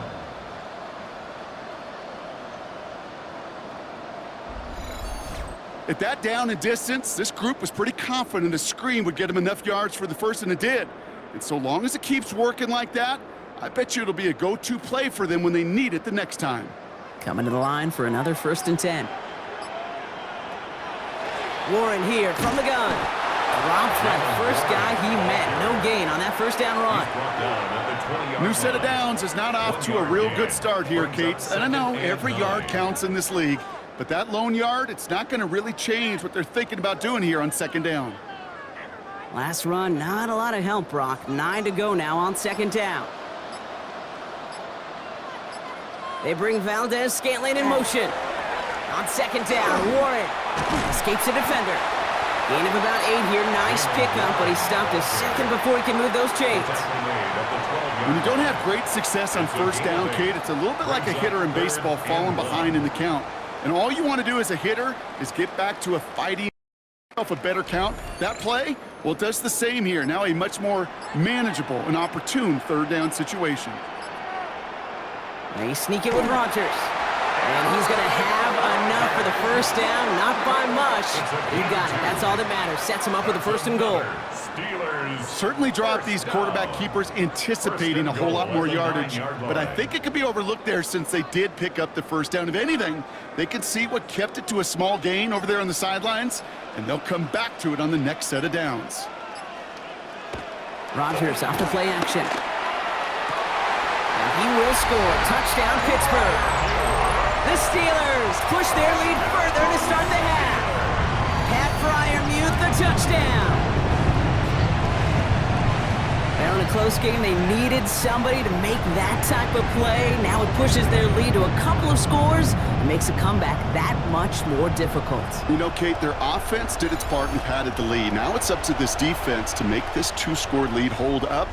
Speaker 2: At that down and distance, this group was pretty confident a screen would get them enough yards for the first, and it did. And so long as it keeps working like that, I bet you it'll be a go-to play for them when they need it the next time.
Speaker 1: Coming to the line for another 1st and 10. Warren here from the gun. Drops that first guy he met. No gain on that first down run.
Speaker 2: New set of downs is not off to a real good start here, Kate. And I know every yard counts in this league, but that lone yard, it's not going to really change what they're thinking about doing here on 2nd down.
Speaker 1: Last run, not a lot of help, Brock. 9 to go now on 2nd down. They bring Valdez-Scantling in motion. On 2nd down, Warren escapes a defender. Gain of about 8 here. Nice pickup, but he stopped a second before he can move those chains.
Speaker 2: When you don't have great success on 1st down, Kate, it's a little bit like a hitter in baseball falling behind in the count. And all you want to do as a hitter is get back to a fighting, a better count. That play, well, it does the same here. Now a much more manageable and opportune 3rd down situation.
Speaker 1: They sneak it with Rodgers. And he's going to have enough for the first down. Not by much. He got it. That's all that matters. Sets him up with a 1st and goal.
Speaker 2: Certainly dropped these quarterback keepers anticipating a whole lot more yardage, but I think it could be overlooked there since they did pick up the 1st down. If anything, they can see what kept it to a small gain over there on the sidelines, and they'll come back to it on the next set of downs.
Speaker 1: Rodgers off the play action. And he will score. Touchdown, Pittsburgh. The Steelers push their lead further to start the half. Pat Fryermuth, the touchdown. Well, in a close game, they needed somebody to make that type of play. Now it pushes their lead to a couple of scores and makes a comeback that much more difficult.
Speaker 2: You know, Kate, their offense did its part and padded the lead. Now it's up to this defense to make this 2-score lead hold up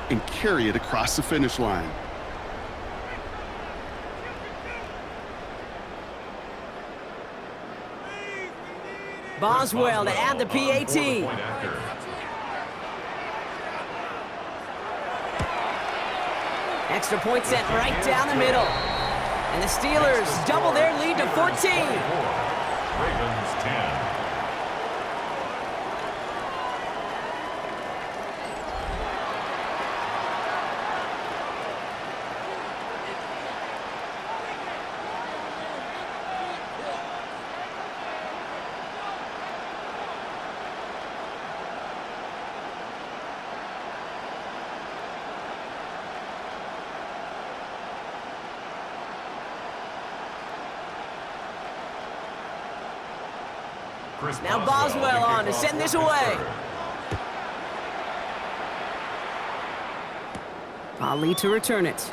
Speaker 2: and carry it across the finish line.
Speaker 1: Boswell to add the PAT. Extra point sent right down the middle. And the Steelers double their lead to 14.
Speaker 3: Ravens 10.
Speaker 1: Now Boswell on to send this away. Ali to return it.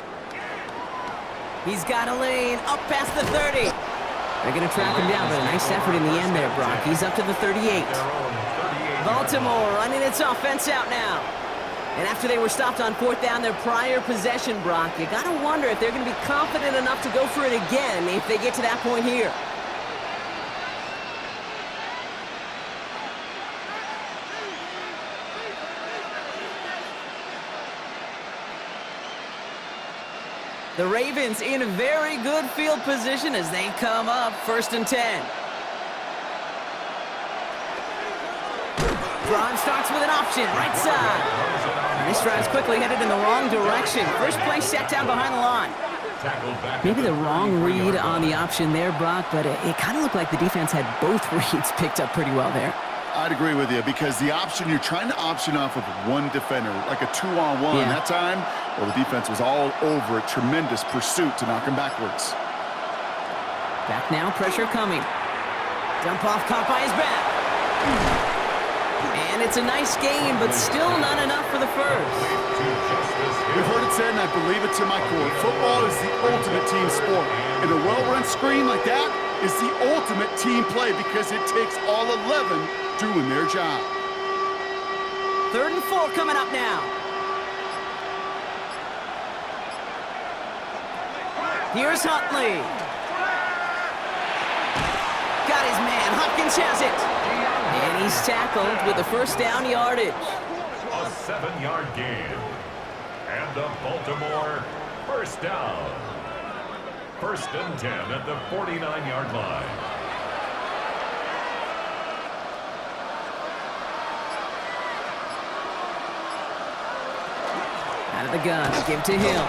Speaker 1: He's got a lane up past the 30. They're going to track him down, but a nice effort in the end there, Brock. He's up to the 38. Baltimore running its offense out now. And after they were stopped on 4th down their prior possession, Brock, you got to wonder if they're going to be confident enough to go for it again if they get to that point here. The Ravens in very good field position as they come up 1st and 10. Drive starts with an option, right side. And this drive's quickly headed in the wrong direction. First play set down behind the line. Maybe the wrong read on the option there, Brock, but it kind of looked like the defense had both reads picked up pretty well there.
Speaker 2: I'd agree with you because the option, you're trying to option off of one defender, like a 2-on-1.
Speaker 1: Yeah.
Speaker 2: That time, well, the defense was all over it. Tremendous pursuit to knock him backwards.
Speaker 1: Back now, pressure coming. Dump off caught by his back. And it's a nice game, but still not enough for the first.
Speaker 2: We've heard it said, and I believe it to my core, football is the ultimate team sport. And a well-run screen like that is the ultimate team play because it takes all 11 doing their job.
Speaker 1: 3rd and 4 coming up now. Here's Huntley. Got his man. Hopkins has it. And he's tackled with the first down yardage.
Speaker 3: A 7-yard gain. And the Baltimore first down. 1st and 10 at the 49-yard line.
Speaker 1: Out of the gun, give to Hill.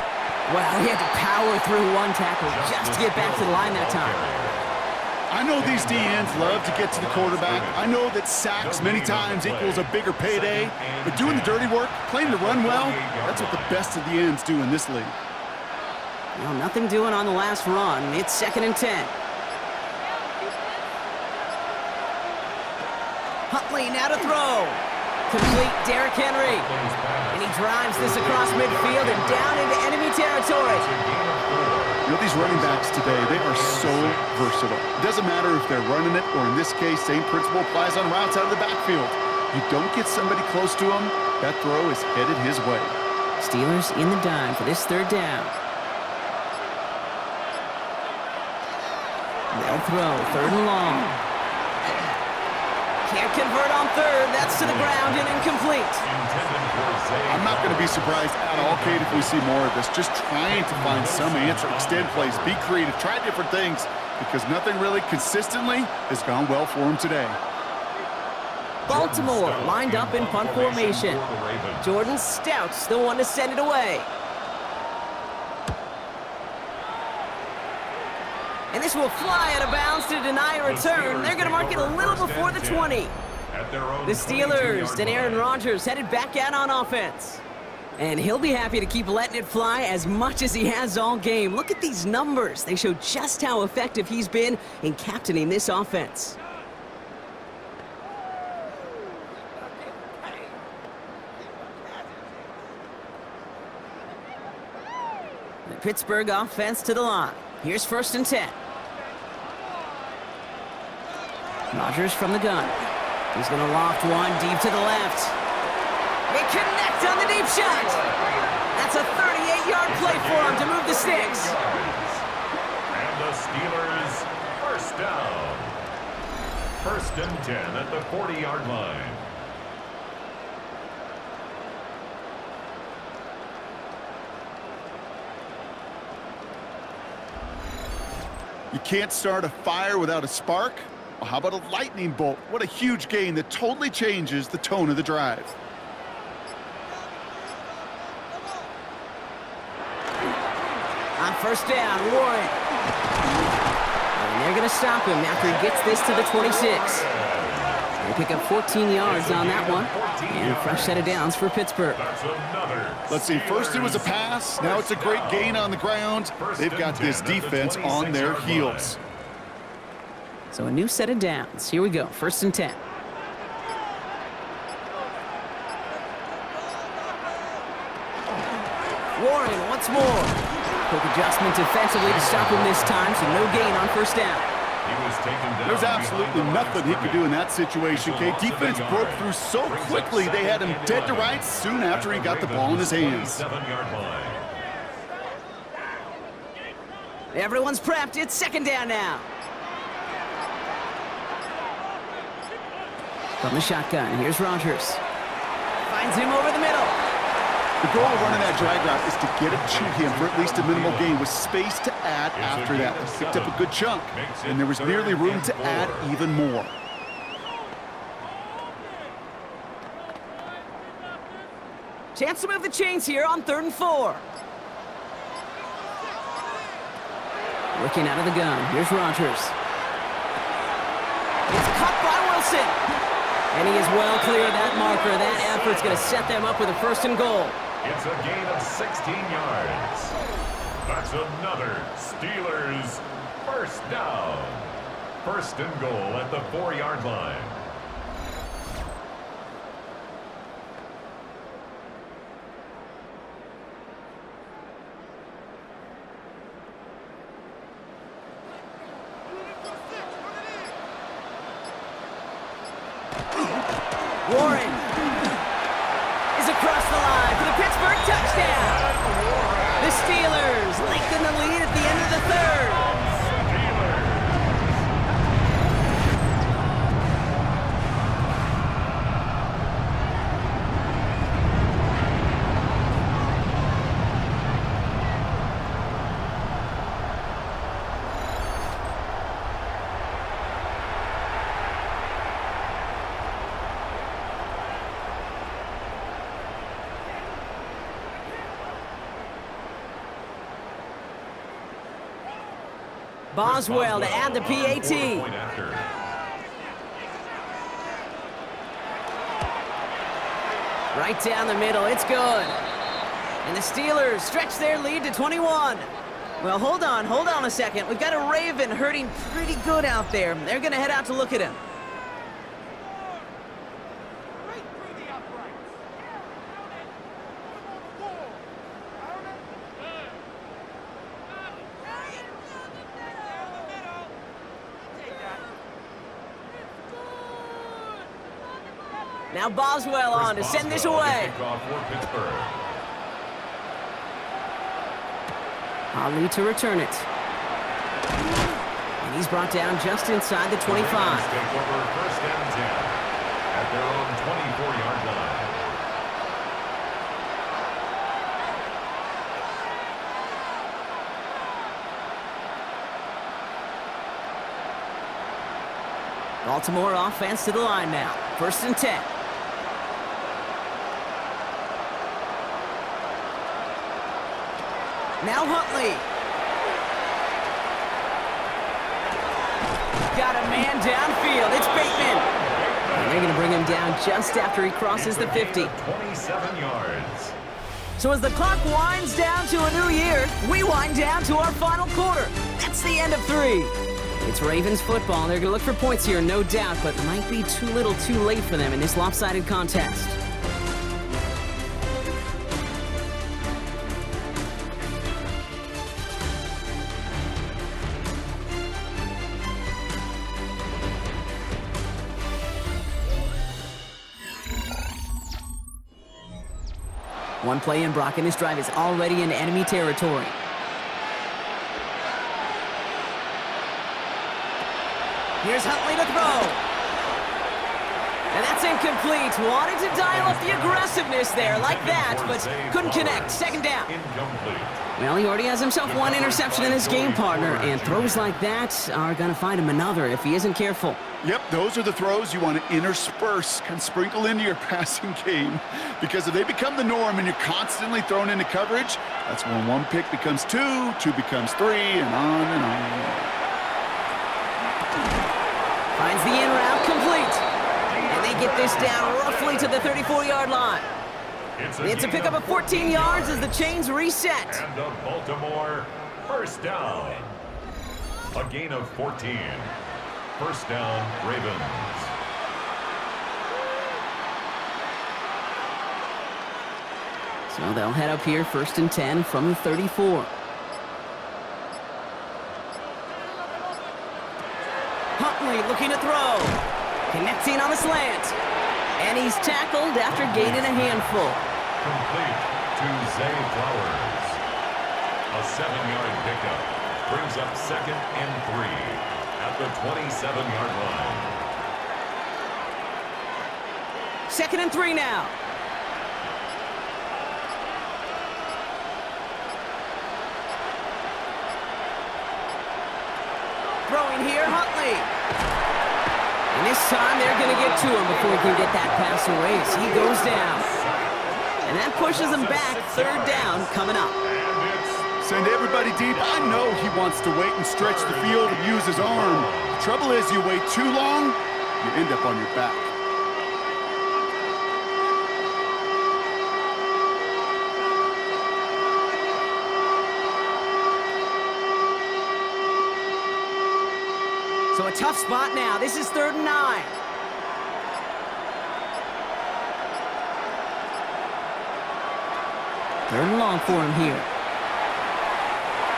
Speaker 1: Well, he had to power through one tackle just to get back to the line that time.
Speaker 2: I know these DNs love to get to the quarterback. I know that sacks many times equals a bigger payday, but doing the dirty work, playing to run well, that's what the best of the ends do in this league.
Speaker 1: Well, nothing doing on the last run. It's 2nd and 10. Huntley now to throw. Complete Derrick Henry. And he drives this across midfield and down into enemy territory.
Speaker 2: You know, these running backs today, they are so versatile. It doesn't matter if they're running it, or in this case, same principle applies on routes out of the backfield. You don't get somebody close to him, that throw is headed his way.
Speaker 1: Steelers in the dime for this 3rd down. They'll throw 3rd and long. Can't convert on 3rd. That's to the ground and incomplete.
Speaker 2: I'm not going to be surprised at all, Kate, if we see more of this. Just trying to find some answer, extend plays, be creative, try different things, because nothing really consistently has gone well for him today.
Speaker 1: Baltimore lined up in punt formation. Jordan Stout's the one to send it away. And this will fly out of bounds to deny a return. They're going to mark it a little before the 20. The Steelers and Aaron Rodgers headed back out on offense. And he'll be happy to keep letting it fly as much as he has all game. Look at these numbers. They show just how effective he's been in captaining this offense. The Pittsburgh offense to the line. Here's 1st and 10. Rodgers from the gun. He's going to loft one deep to the left. They connect on the deep shot. That's a 38-yard play for him to move the sticks.
Speaker 3: And the Steelers first down. 1st and 10 at the 40-yard line.
Speaker 2: You can't start a fire without a spark? Well, how about a lightning bolt? What a huge gain that totally changes the tone of the drive.
Speaker 1: On 1st down, Warren. And they're going to stop him after he gets this to the 26. They pick up 14 yards on that one. And a fresh set of downs for Pittsburgh.
Speaker 2: Let's see, first it was a pass, now it's a great gain on the ground. They've got this defense on their heels.
Speaker 1: So a new set of downs. Here we go, 1st and 10. Warren once more. Quick adjustment defensively to stop him this time, so no gain on 1st down.
Speaker 2: There's absolutely nothing he could do in that situation, Kate. Defense broke through so quickly, they had him dead to rights soon after he got the ball in his hands.
Speaker 1: Everyone's prepped. It's 2nd down now. From the shotgun, here's Rodgers. Finds him over the middle.
Speaker 2: The goal of running that drag route is to get it to him for at least a minimal gain with space to add after that. They picked up a good chunk, and there was nearly room to add even more.
Speaker 1: Chance to move the chains here on 3rd and 4. Working out of the gun. Here's Rodgers. It's caught by Wilson. And he is well clear of that marker. That effort's going to set them up with a 1st and goal.
Speaker 3: It's a gain of 16 yards. That's another Steelers 1st down. 1st and goal at the 4-yard line.
Speaker 1: Warren is across the line for the Pittsburgh touchdown. The Steelers lengthen the lead at the end of the 3rd. Boswell to add the PAT. Right down the middle, it's good. And the Steelers stretch their lead to 21. Well, hold on a second. We've got a Raven hurting pretty good out there. They're going to head out to look at him. Now Boswell on to send this away. Ali to return it. And he's brought down just inside the 25.
Speaker 3: Take over 1st and 10 at their own 24-yard line.
Speaker 1: Baltimore offense to the line now. 1st and 10. Now Huntley. Got a man downfield. It's Bateman. And they're going to bring him down just after he crosses the 50.
Speaker 3: 27 yards.
Speaker 1: So as the clock winds down to a new year, we wind down to our final quarter. That's the end of 3. It's Ravens football. They're going to look for points here, no doubt, but might be too little too late for them in this lopsided contest. One play in, Brock, and this drive is already in enemy territory. Here's Huntley to throw. And that's incomplete. Wanted to dial up the aggressiveness there like that, but couldn't connect. 2nd down. Well, he already has himself one interception in his game, partner, and throws like that are going to find him another if he isn't careful.
Speaker 2: Yep, those are the throws you want to intersperse and sprinkle into your passing game, because if they become the norm and you're constantly thrown into coverage, that's when 1 pick becomes 2, 2 becomes 3, and on and on.
Speaker 1: Finds the in route complete. And they get this down roughly to the 34-yard line. It's a pickup of 14 yards as the chains reset.
Speaker 3: And the Baltimore 1st down. A gain of 14. 1st down, Ravens.
Speaker 1: So they'll head up here 1st and 10 from the 34. Huntley looking to throw. Connecting on the slant. And he's tackled after gaining a handful.
Speaker 3: Complete to Zay Flowers. A 7-yard pickup brings up 2nd and 3 at the 27-yard line.
Speaker 1: 2nd and 3 now. throwing here, Huntley. And this time they're going to get to him before he can get that pass away as he goes down. And that pushes him back. Third down coming up.
Speaker 2: Send everybody deep. I know he wants to wait and stretch the field and use his arm. The trouble is, you wait too long, you end up on your back.
Speaker 1: So a tough spot now. This is 3rd and 9. Third and long for him here.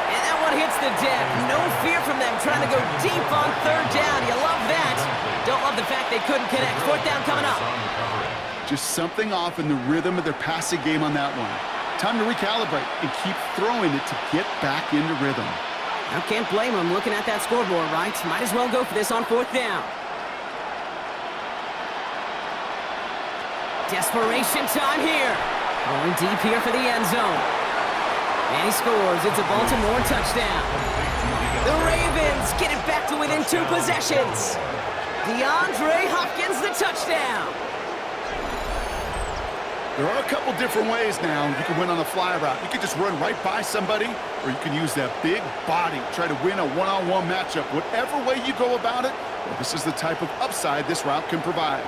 Speaker 1: And that one hits the deck. No fear from them trying to go deep on 3rd down. You love that. Don't love the fact they couldn't connect. 4th down coming up.
Speaker 2: Just something off in the rhythm of their passing game on that one. Time to recalibrate and keep throwing it to get back into rhythm.
Speaker 1: I can't blame him looking at that scoreboard, right? Might as well go for this on 4th down. Desperation time here. Going deep here for the end zone. And he scores. It's a Baltimore touchdown. The Ravens get it back to within 2 possessions. DeAndre Hopkins, the touchdown.
Speaker 2: There are a couple different ways now you can win on the fly route. You can just run right by somebody, or you can use that big body, try to win a one-on-one matchup. Whatever way you go about it, well, this is the type of upside this route can provide.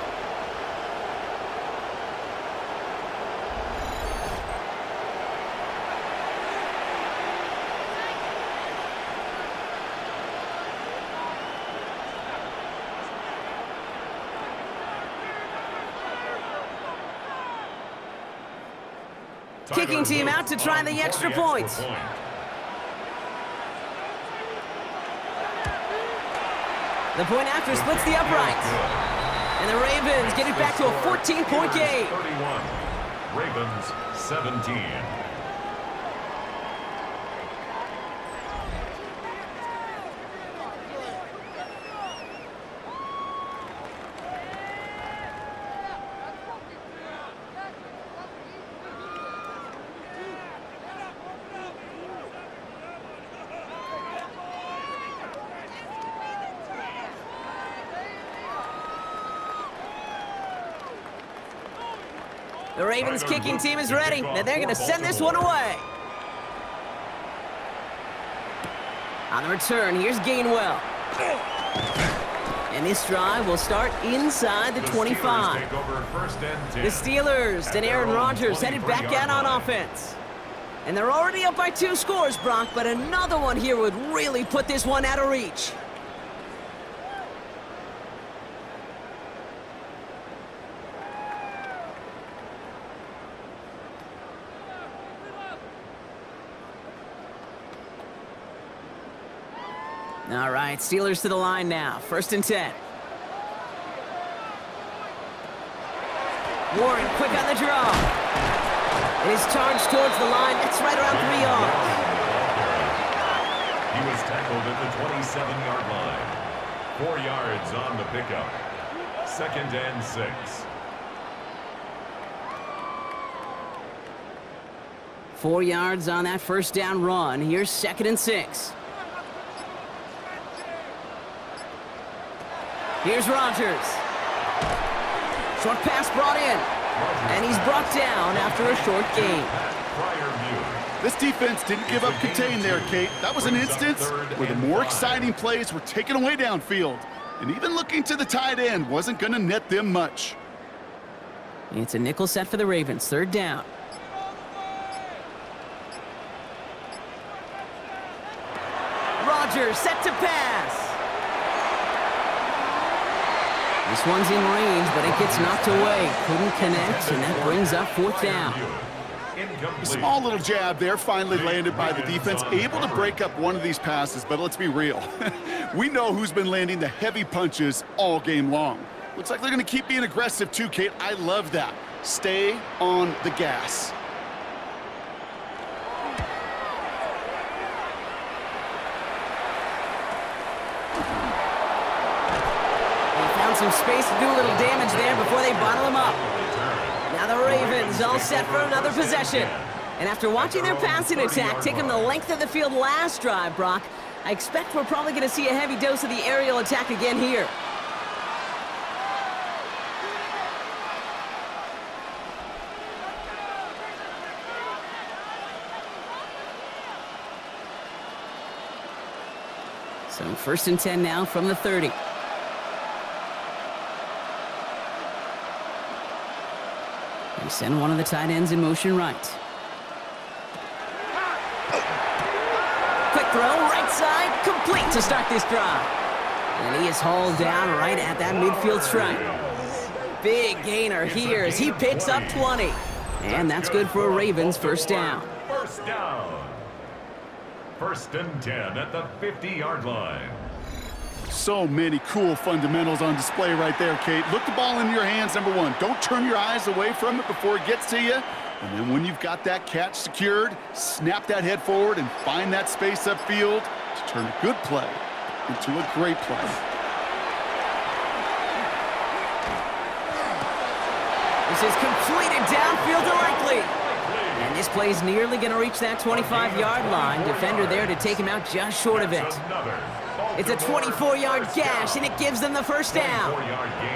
Speaker 1: Kicking team out to try the extra point. The point after splits the uprights. And the Ravens get it back to a 14-point game.
Speaker 3: 31. Ravens 17.
Speaker 1: The Ravens kicking team is ready, and they're going to send this one away. On the return, here's Gainwell. And this drive will start inside the 25. The Steelers and Aaron Rodgers headed back out on offense. And they're already up by 2 scores, Brock, but another one here would really put this one out of reach. All right, Steelers to the line now. 1st and 10. Warren quick on the draw. It is charged towards the line. That's right around 3 yards.
Speaker 3: He was tackled at the 27-yard line. 4 yards on the pickup. 2nd and 6.
Speaker 1: 4 yards on that 1st down run. Here's 2nd and 6. Here's Rodgers. Short pass brought in. And he's brought down after a short gain.
Speaker 2: This defense didn't give up contain there, Kate. That was an instance where the more exciting plays were taken away downfield. And even looking to the tight end wasn't going to net them much.
Speaker 1: It's a nickel set for the Ravens. 3rd down. Rodgers set to pass. This one's in range, but it gets knocked away. Couldn't connect, and that brings up 4th down.
Speaker 2: A small little jab there finally landed by the defense, able to break up one of these passes, but let's be real. We know who's been landing the heavy punches all game long. Looks like they're going to keep being aggressive too, Kate. I love that. Stay on the gas.
Speaker 1: Some space to do a little damage there before they bottle him up. Now the Ravens all set for another possession. And after watching their passing attack take them the length of the field last drive, Brock, I expect we're probably going to see a heavy dose of the aerial attack again here. So 1st and 10 now from the 30. They send one of the tight ends in motion right. Quick throw, right side, complete to start this drive. And he is hauled down right at that midfield stripe. Big gainer here as he picks up 20. And that's good for a Ravens first down.
Speaker 3: First down. 1st and 10 at the 50-yard line.
Speaker 2: So many cool fundamentals on display right there, Kate. Look the ball in your hands, number one. Don't turn your eyes away from it before it gets to you. And then when you've got that catch secured, snap that head forward and find that space upfield to turn a good play into a great play.
Speaker 1: This is completed downfield to Likely. And this play is nearly going to reach that 25-yard line. Defender there to take him out just short of it. It's a 24-yard gash, and it gives them the first down.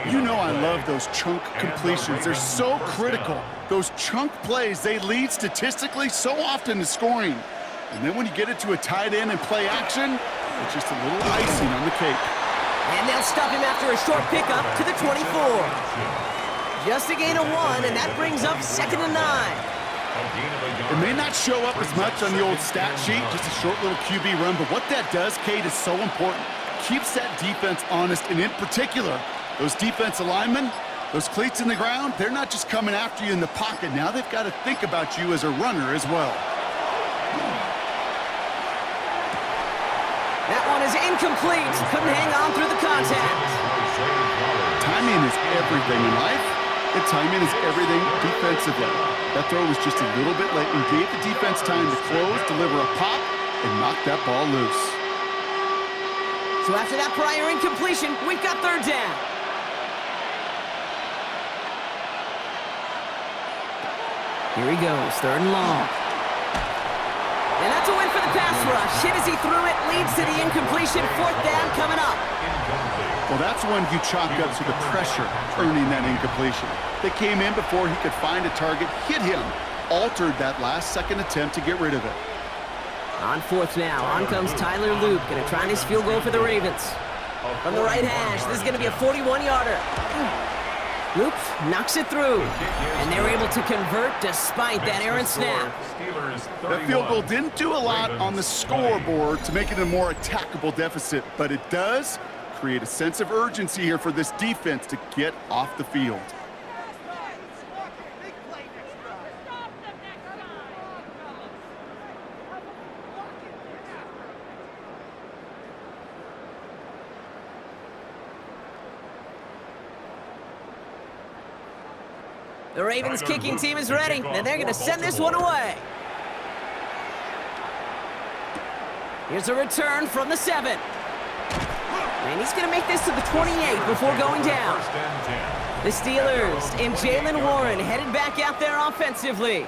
Speaker 2: You know I love those chunk completions. They're so critical. Those chunk plays, they lead statistically so often to scoring. And then when you get it to a tight end and play action, it's just a little icing on the cake.
Speaker 1: And they'll stop him after a short pickup to the 24. Just a gain of 1, and that brings up 2nd and 9.
Speaker 2: It may not show up as much on the old stat sheet, just a short little QB run, but what that does, Kate, is so important. Keeps that defense honest, and in particular, those defensive linemen, those cleats in the ground, they're not just coming after you in the pocket. Now they've got to think about you as a runner as well.
Speaker 1: That one is incomplete. Couldn't hang on through the contact.
Speaker 2: Timing is everything in life, and timing is everything defensively. That throw was just a little bit late and gave the defense time to close, deliver a pop, and knock that ball loose.
Speaker 1: So after that prior incompletion, we've got 3rd down. Here he goes, 3rd and long. And that's a win for the pass rush. Hit as he threw it, leads to the incompletion. 4th down coming up.
Speaker 2: Well, that's when you chalk up to the pressure earning that incompletion. They came in before he could find a target, hit him, altered that last-second attempt to get rid of it.
Speaker 1: On 4th now, on comes Tyler Luke, going to try this field goal for the Ravens. From the right hash, this is going to be a 41-yarder. Luke knocks it through, and they're able to convert despite that errant snap.
Speaker 2: That field goal didn't do a lot on the scoreboard to make it a more attackable deficit, but it does create a sense of urgency here for this defense to get off the field.
Speaker 1: The Ravens kicking team is ready, and they're going to send this one away. Here's a return from the 7. And he's going to make this to the 28 before going down. The Steelers and Jalen Warren headed back out there offensively.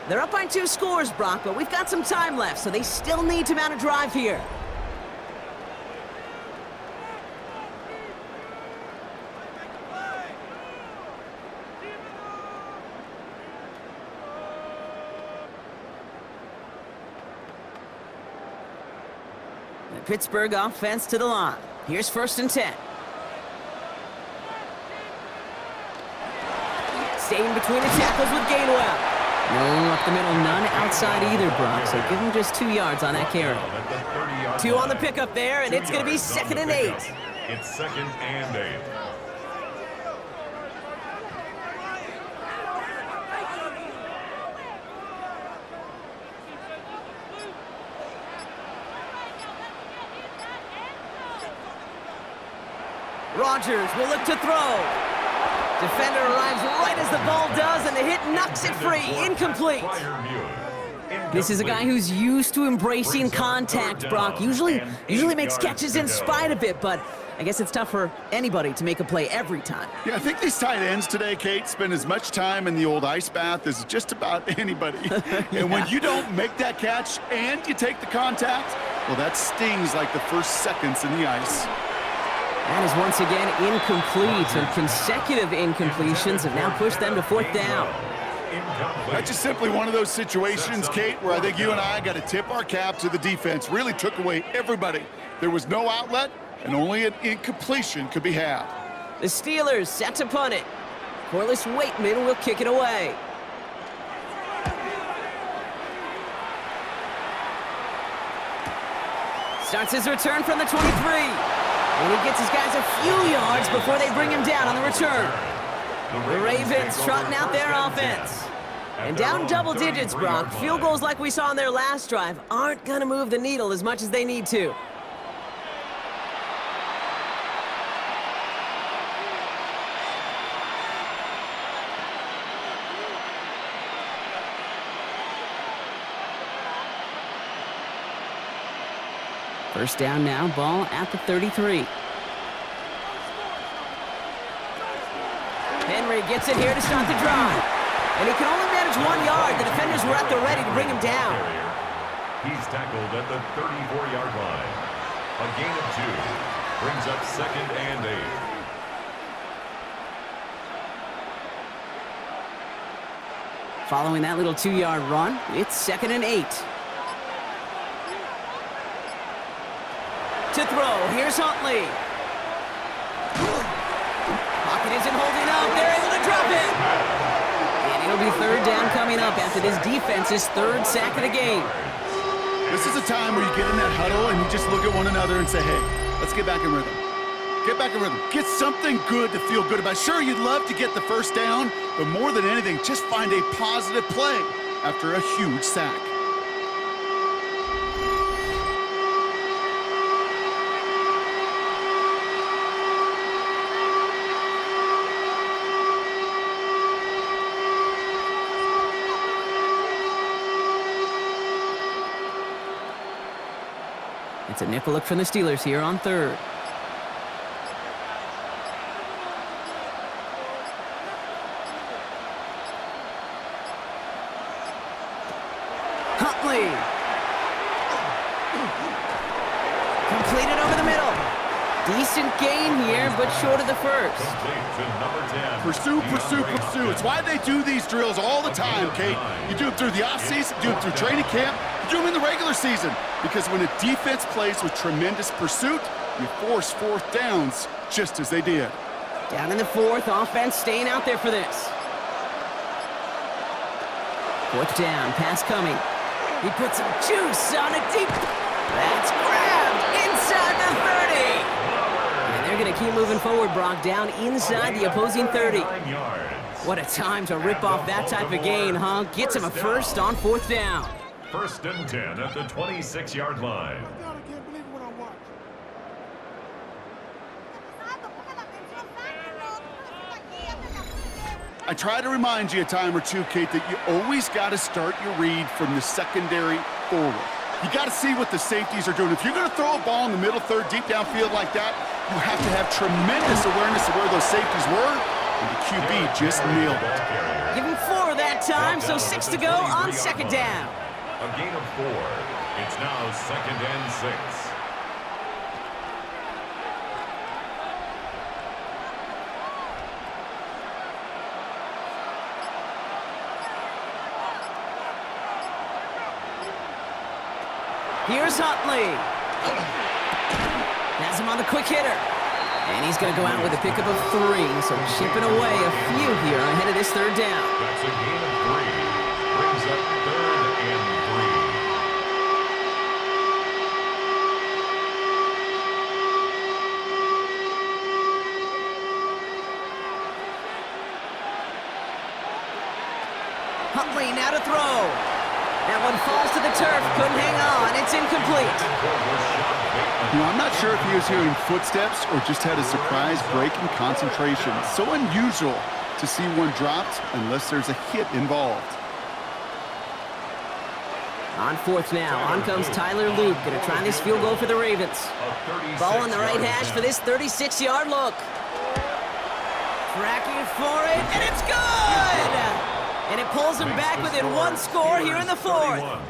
Speaker 1: They're up by 2 scores, Brock, but we've got some time left, so they still need to mount a drive here. The Pittsburgh offense to the line. Here's 1st and 10. Staying between the tackles with Gainwell. No up the middle, none outside either, Brock, so give him just 2 yards on that carry. 2 on the pickup there, and it's going to be 2nd and 8.
Speaker 3: It's 2nd and 8.
Speaker 1: Rodgers will look to throw. Defender arrives right as the ball does, and the hit knocks it free. Incomplete. This is a guy who's used to embracing contact, Brock. Usually makes catches in spite of it, but I guess it's tough for anybody to make a play every time.
Speaker 2: Yeah, I think these tight ends today, Kate, spend as much time in the old ice bath as just about anybody.
Speaker 1: Yeah.
Speaker 2: And when you don't make that catch and you take the contact, Well, that stings like the first seconds in the ice.
Speaker 1: That is once again incomplete, and consecutive incompletions have now pushed them to fourth down.
Speaker 2: That's just simply one of those situations, Kate, where I think you and I got to tip our cap to the defense. Really took away everybody. There was no outlet, and only an incompletion could be had.
Speaker 1: The Steelers set to punt it. Corliss Waitman will kick it away. Starts his return from the 23. And he gets his guys a few yards before they bring him down on the return. The Ravens trotting out their offense. And down double digits, Brock. Field goals like we saw on their last drive aren't going to move the needle as much as they need to. First down now, ball at the 33. Henry gets it here to start the drive. And he can only manage 1 yard. The defenders were at the ready to bring him down.
Speaker 3: He's tackled at the 34-yard line. A gain of 2. Brings up 2nd and 8.
Speaker 1: Following that little 2-yard run, it's 2nd and 8. To throw, here's Huntley. Pocket isn't holding up. They're able to drop it. And it'll be third down coming up after this defense's 3rd sack of the game.
Speaker 2: This is a time where you get in that huddle and you just look at one another and say, hey, let's get back in rhythm. Get back in rhythm. Get something good to feel good about. Sure, you'd love to get the first down, but more than anything, just find a positive play after a huge sack.
Speaker 1: It's a nickel look from the Steelers here on 3rd. Huntley. Completed over the middle. Decent gain here, but short of the first.
Speaker 2: Pursue, pursue, pursue. It's why they do these drills all the time, Kate. You do them through the offseason, you do them through training camp, you do them in the regular season. Because when a defense plays with tremendous pursuit, you force 4th downs just as they did.
Speaker 1: Down in the 4th, offense staying out there for this. 4th down, pass coming. He puts some juice on it deep. That's grabbed inside the 30. And they're going to keep moving forward, Brock, down inside the opposing 30. What a time to rip off that type of gain, huh? Gets him a first on 4th down.
Speaker 3: 1st and 10 at the 26-yard line.
Speaker 2: I try to remind you a time or two, Kate, that you always got to start your read from the secondary forward. You got to see what the safeties are doing. If you're going to throw a ball in the middle third, deep downfield like that, you have to have tremendous awareness of where those safeties were, and the QB just nailed it.
Speaker 1: Give him 4 that time, so 6 to go on 2nd down.
Speaker 3: A gain of 4. It's now 2nd and 6.
Speaker 1: Here's Huntley. Has him on the quick hitter. And he's going to go out with a pickup of 3, so chipping away a few here ahead of this 3rd down.
Speaker 3: That's a gain of 3. Brings up 3rd and 3.
Speaker 1: Huntley now to throw. That one falls to the turf. Couldn't hang on. It's incomplete.
Speaker 2: You know, I'm not sure if he was hearing footsteps or just had a surprise break in concentration. So unusual to see one dropped unless there's a hit involved.
Speaker 1: On 4th now. On comes Tyler Luke. Going to try this field goal for the Ravens. Ball on the right hash for this 36-yard look. Tracking for it, and it's good! And it pulls him back within 1 score here in the 4th.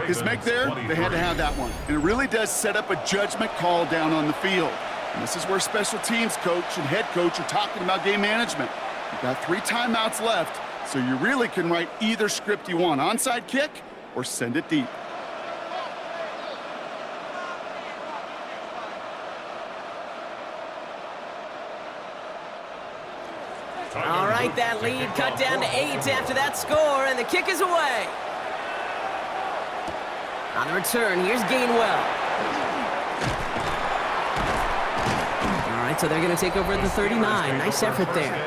Speaker 2: His make there, they had to have that one. And it really does set up a judgment call down on the field. And this is where special teams coach and head coach are talking about game management. You've got 3 timeouts left, so you really can write either script you want. Onside kick or send it deep.
Speaker 1: All right, that lead cut down to 8 after that score, and the kick is away. On the return, here's Gainwell. All right, so they're going to take over at the 39. Nice effort there.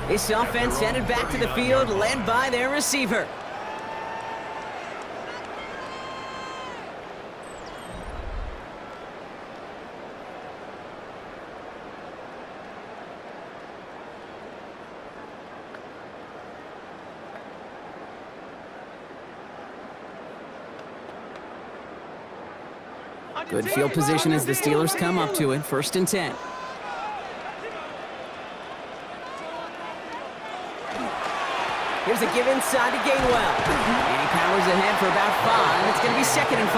Speaker 1: This offense headed back to the field, led by their receiver. Good field position as the Steelers come up to it. 1st and 10. Here's a give inside to Gainwell. And he powers ahead for about 5. It's going to be 2nd and 5.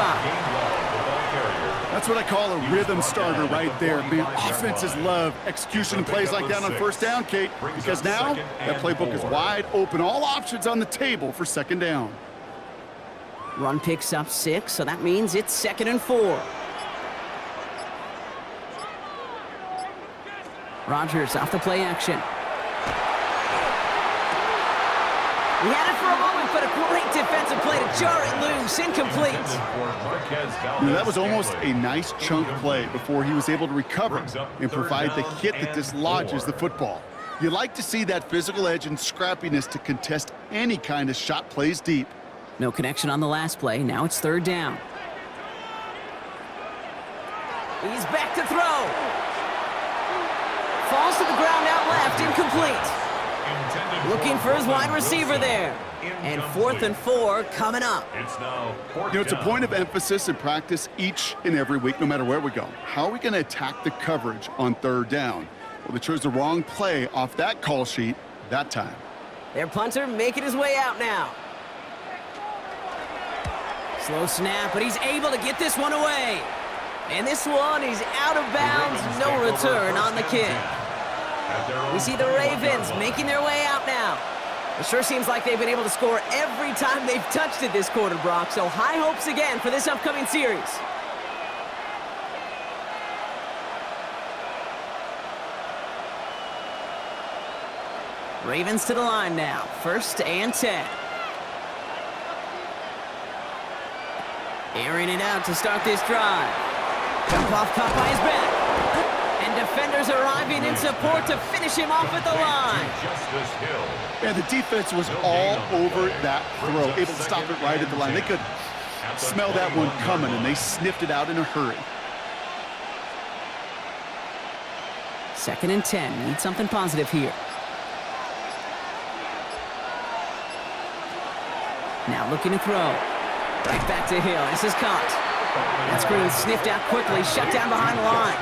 Speaker 2: That's what I call a rhythm starter right there. Man, offenses love execution plays like that on 1st down, Kate, because now that playbook is wide open. All options on the table for 2nd down.
Speaker 1: Run picks up 6, so that means it's 2nd and 4. Rodgers off the play action. He had it for a moment, but a great defensive play to jar it loose. Incomplete.
Speaker 2: That was almost a nice chunk play before he was able to recover and provide the hit that dislodges the football. You like to see that physical edge and scrappiness to contest any kind of shot plays deep.
Speaker 1: No connection on the last play. Now it's 3rd down. He's back to throw. Falls to the ground out left. Incomplete. Looking for his wide receiver there. And 4th and 4 coming up.
Speaker 2: It's a point of emphasis in practice each and every week, no matter where we go. How are we going to attack the coverage on 3rd down? Well, they chose the wrong play off that call sheet that time.
Speaker 1: Their punter making his way out now. Slow snap, but he's able to get this one away. And this one is out of bounds. No return on the kick. We see the Ravens making their way out now. It sure seems like they've been able to score every time they've touched it this quarter, Brock. So high hopes again for this upcoming series. Ravens to the line now. 1st and 10. Airing it out to start this drive. Jump off caught by his back. And defenders arriving in support to finish him off at the line.
Speaker 2: And the defense was all over that throw, able to stop it right at the line. They could smell that one coming, and they sniffed it out in a hurry.
Speaker 1: 2nd and 10. Need something positive here. Now looking to throw. Right back to Hill. This is caught. That screen sniffed out quickly. Shut down behind the line.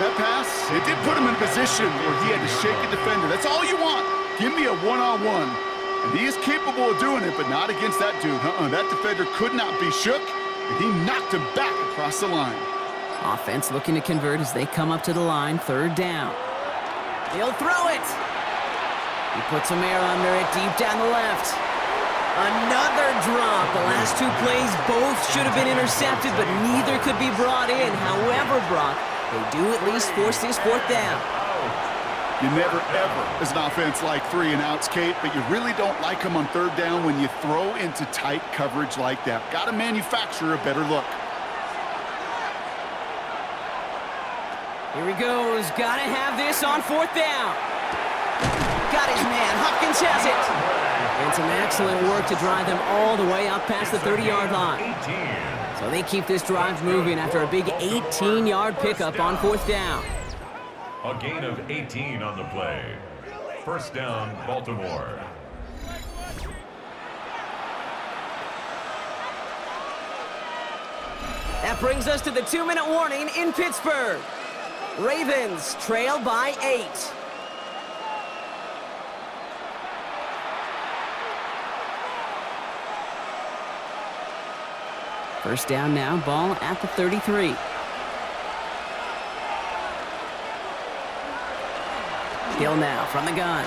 Speaker 2: That pass, it did put him in a position where he had to shake a defender. That's all you want. Give me a one-on-one. And he is capable of doing it, but not against that dude. That defender could not be shook, and he knocked him back across the line.
Speaker 1: Offense looking to convert as they come up to the line. 3rd down. He'll throw it. He puts some air under it deep down the left. Another drop. The last 2 plays both should have been intercepted, but neither could be brought in. However, Brock, they do at least force this 4th down.
Speaker 2: You never, ever, as an offense, like 3 and outs, Kate, but you really don't like them on 3rd down when you throw into tight coverage like that. Got to manufacture a better look.
Speaker 1: Here he goes. Got to have this on 4th down. Got his man. Hopkins has it. And some excellent work to drive them all the way up past the 30-yard line. So they keep this drive moving after a big 18-yard pickup on 4th down.
Speaker 3: A gain of 18 on the play. 1st down, Baltimore.
Speaker 1: That brings us to the 2-minute warning in Pittsburgh. Ravens trail by 8. First down now, ball at the 33. Hill now from the gun.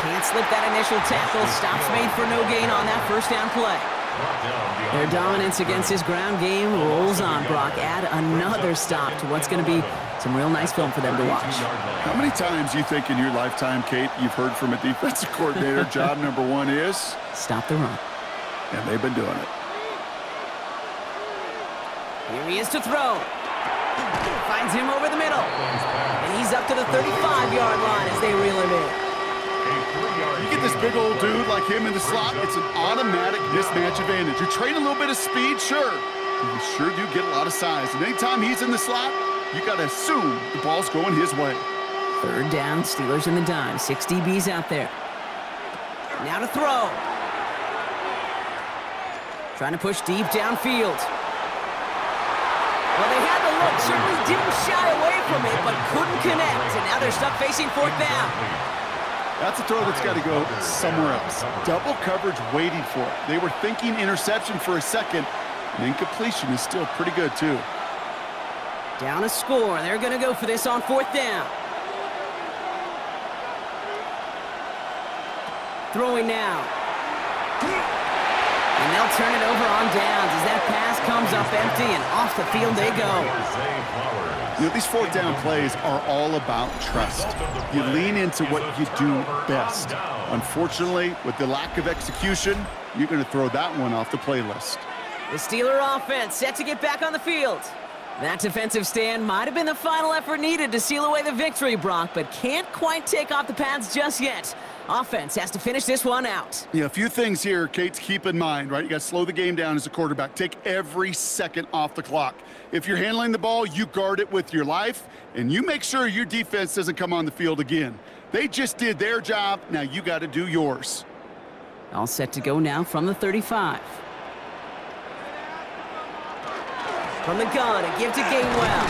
Speaker 1: Can't slip that initial tackle. Stops made for no gain on that first down play. Their dominance against this ground game rolls on, Brock. Add another stop to what's going to be some real nice film for them to watch.
Speaker 2: How many times do you think in your lifetime, Kate, you've heard from a defensive coordinator, job number one is?
Speaker 1: Stop the run.
Speaker 2: And they've been doing it.
Speaker 1: Here he is to throw. Finds him over the middle. And he's up to the 35-yard line as they reel him in.
Speaker 2: You get this big old dude like him in the slot, it's an automatic mismatch advantage. You trade a little bit of speed, sure. But you sure do get a lot of size. And anytime he's in the slot, you got to assume the ball's going his way.
Speaker 1: Third down, Steelers in the dime. 6 DBs out there. Now to throw. Trying to push deep downfield. Well, they had the look, certainly didn't shy away from it, but couldn't connect. And now they're stuck facing fourth down.
Speaker 2: That's a throw that's got to go somewhere else. Double coverage waiting for it. They were thinking interception for a second, and incompletion is still pretty good, too.
Speaker 1: Down a score. They're going to go for this on fourth down. Throwing now. And they'll turn it over on downs as that pass comes up empty, and off the field they go.
Speaker 2: You know, these fourth down plays are all about trust. You lean into what you do best. Unfortunately, with the lack of execution, you're going to throw that one off the playlist.
Speaker 1: The Steeler offense set to get back on the field. That defensive stand might have been the final effort needed to seal away the victory, Brock, but can't quite take off the pads just yet. Offense has to finish this one out.
Speaker 2: Yeah, a few things here, Kate, to keep in mind, right? You got to slow the game down as a quarterback. Take every second off the clock. If you're handling the ball, you guard it with your life, and you make sure your defense doesn't come on the field again. They just did their job. Now you got to do yours.
Speaker 1: All set to go now from the 35. From the gun, a give to Gainwell.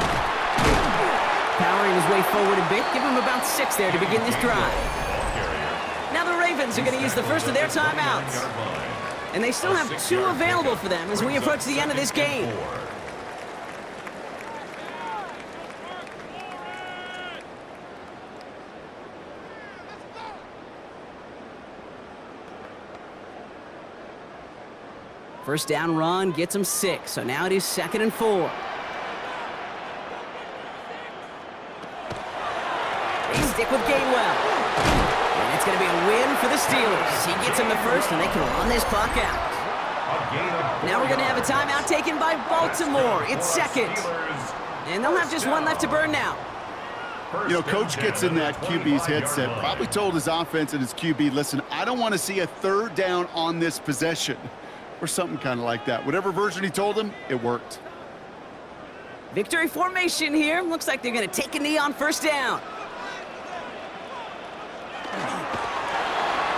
Speaker 1: Powering his way forward a bit. Give him about 6 there to begin this drive. Now the Ravens are going to use the first of their timeouts. And they still have 2 available for them as we approach the end of this game. First down run gets them 6, so now it is 2nd and 4. They stick with Gainwell. And it's going to be a win for the Steelers. He gets him the first, and they can run this clock out. Now we're going to have a timeout taken by Baltimore. It's 2nd. And they'll have just 1 left to burn now.
Speaker 2: You know, coach gets in that QB's headset, probably told his offense and his QB, listen, I don't want to see a 3rd down on this possession. Or something kind of like that. Whatever version he told him, it worked.
Speaker 1: Victory formation here. Looks like they're going to take a knee on first down.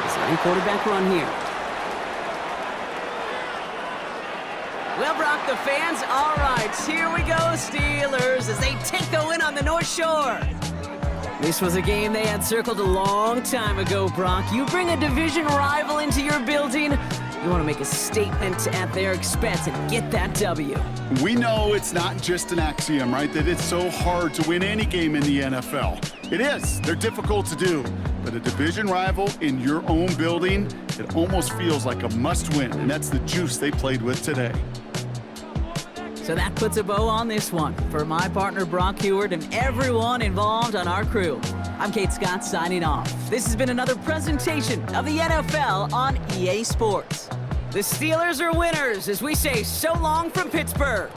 Speaker 1: Design quarterback run here. Well, Brock, the fans, all right, here we go, Steelers, as they take the win on the North Shore. This was a game they had circled a long time ago, Brock. You bring a division rival into your building, you want to make a statement at their expense and get that W.
Speaker 2: We know it's not just an axiom, right, that it's so hard to win any game in the NFL. It is. They're difficult to do. But a division rival in your own building, it almost feels like a must-win, and that's the juice they played with today.
Speaker 1: So that puts a bow on this one. For my partner, Brock Heward, and everyone involved on our crew, I'm Kate Scott signing off. This has been another presentation of the NFL on EA Sports. The Steelers are winners as we say so long from Pittsburgh.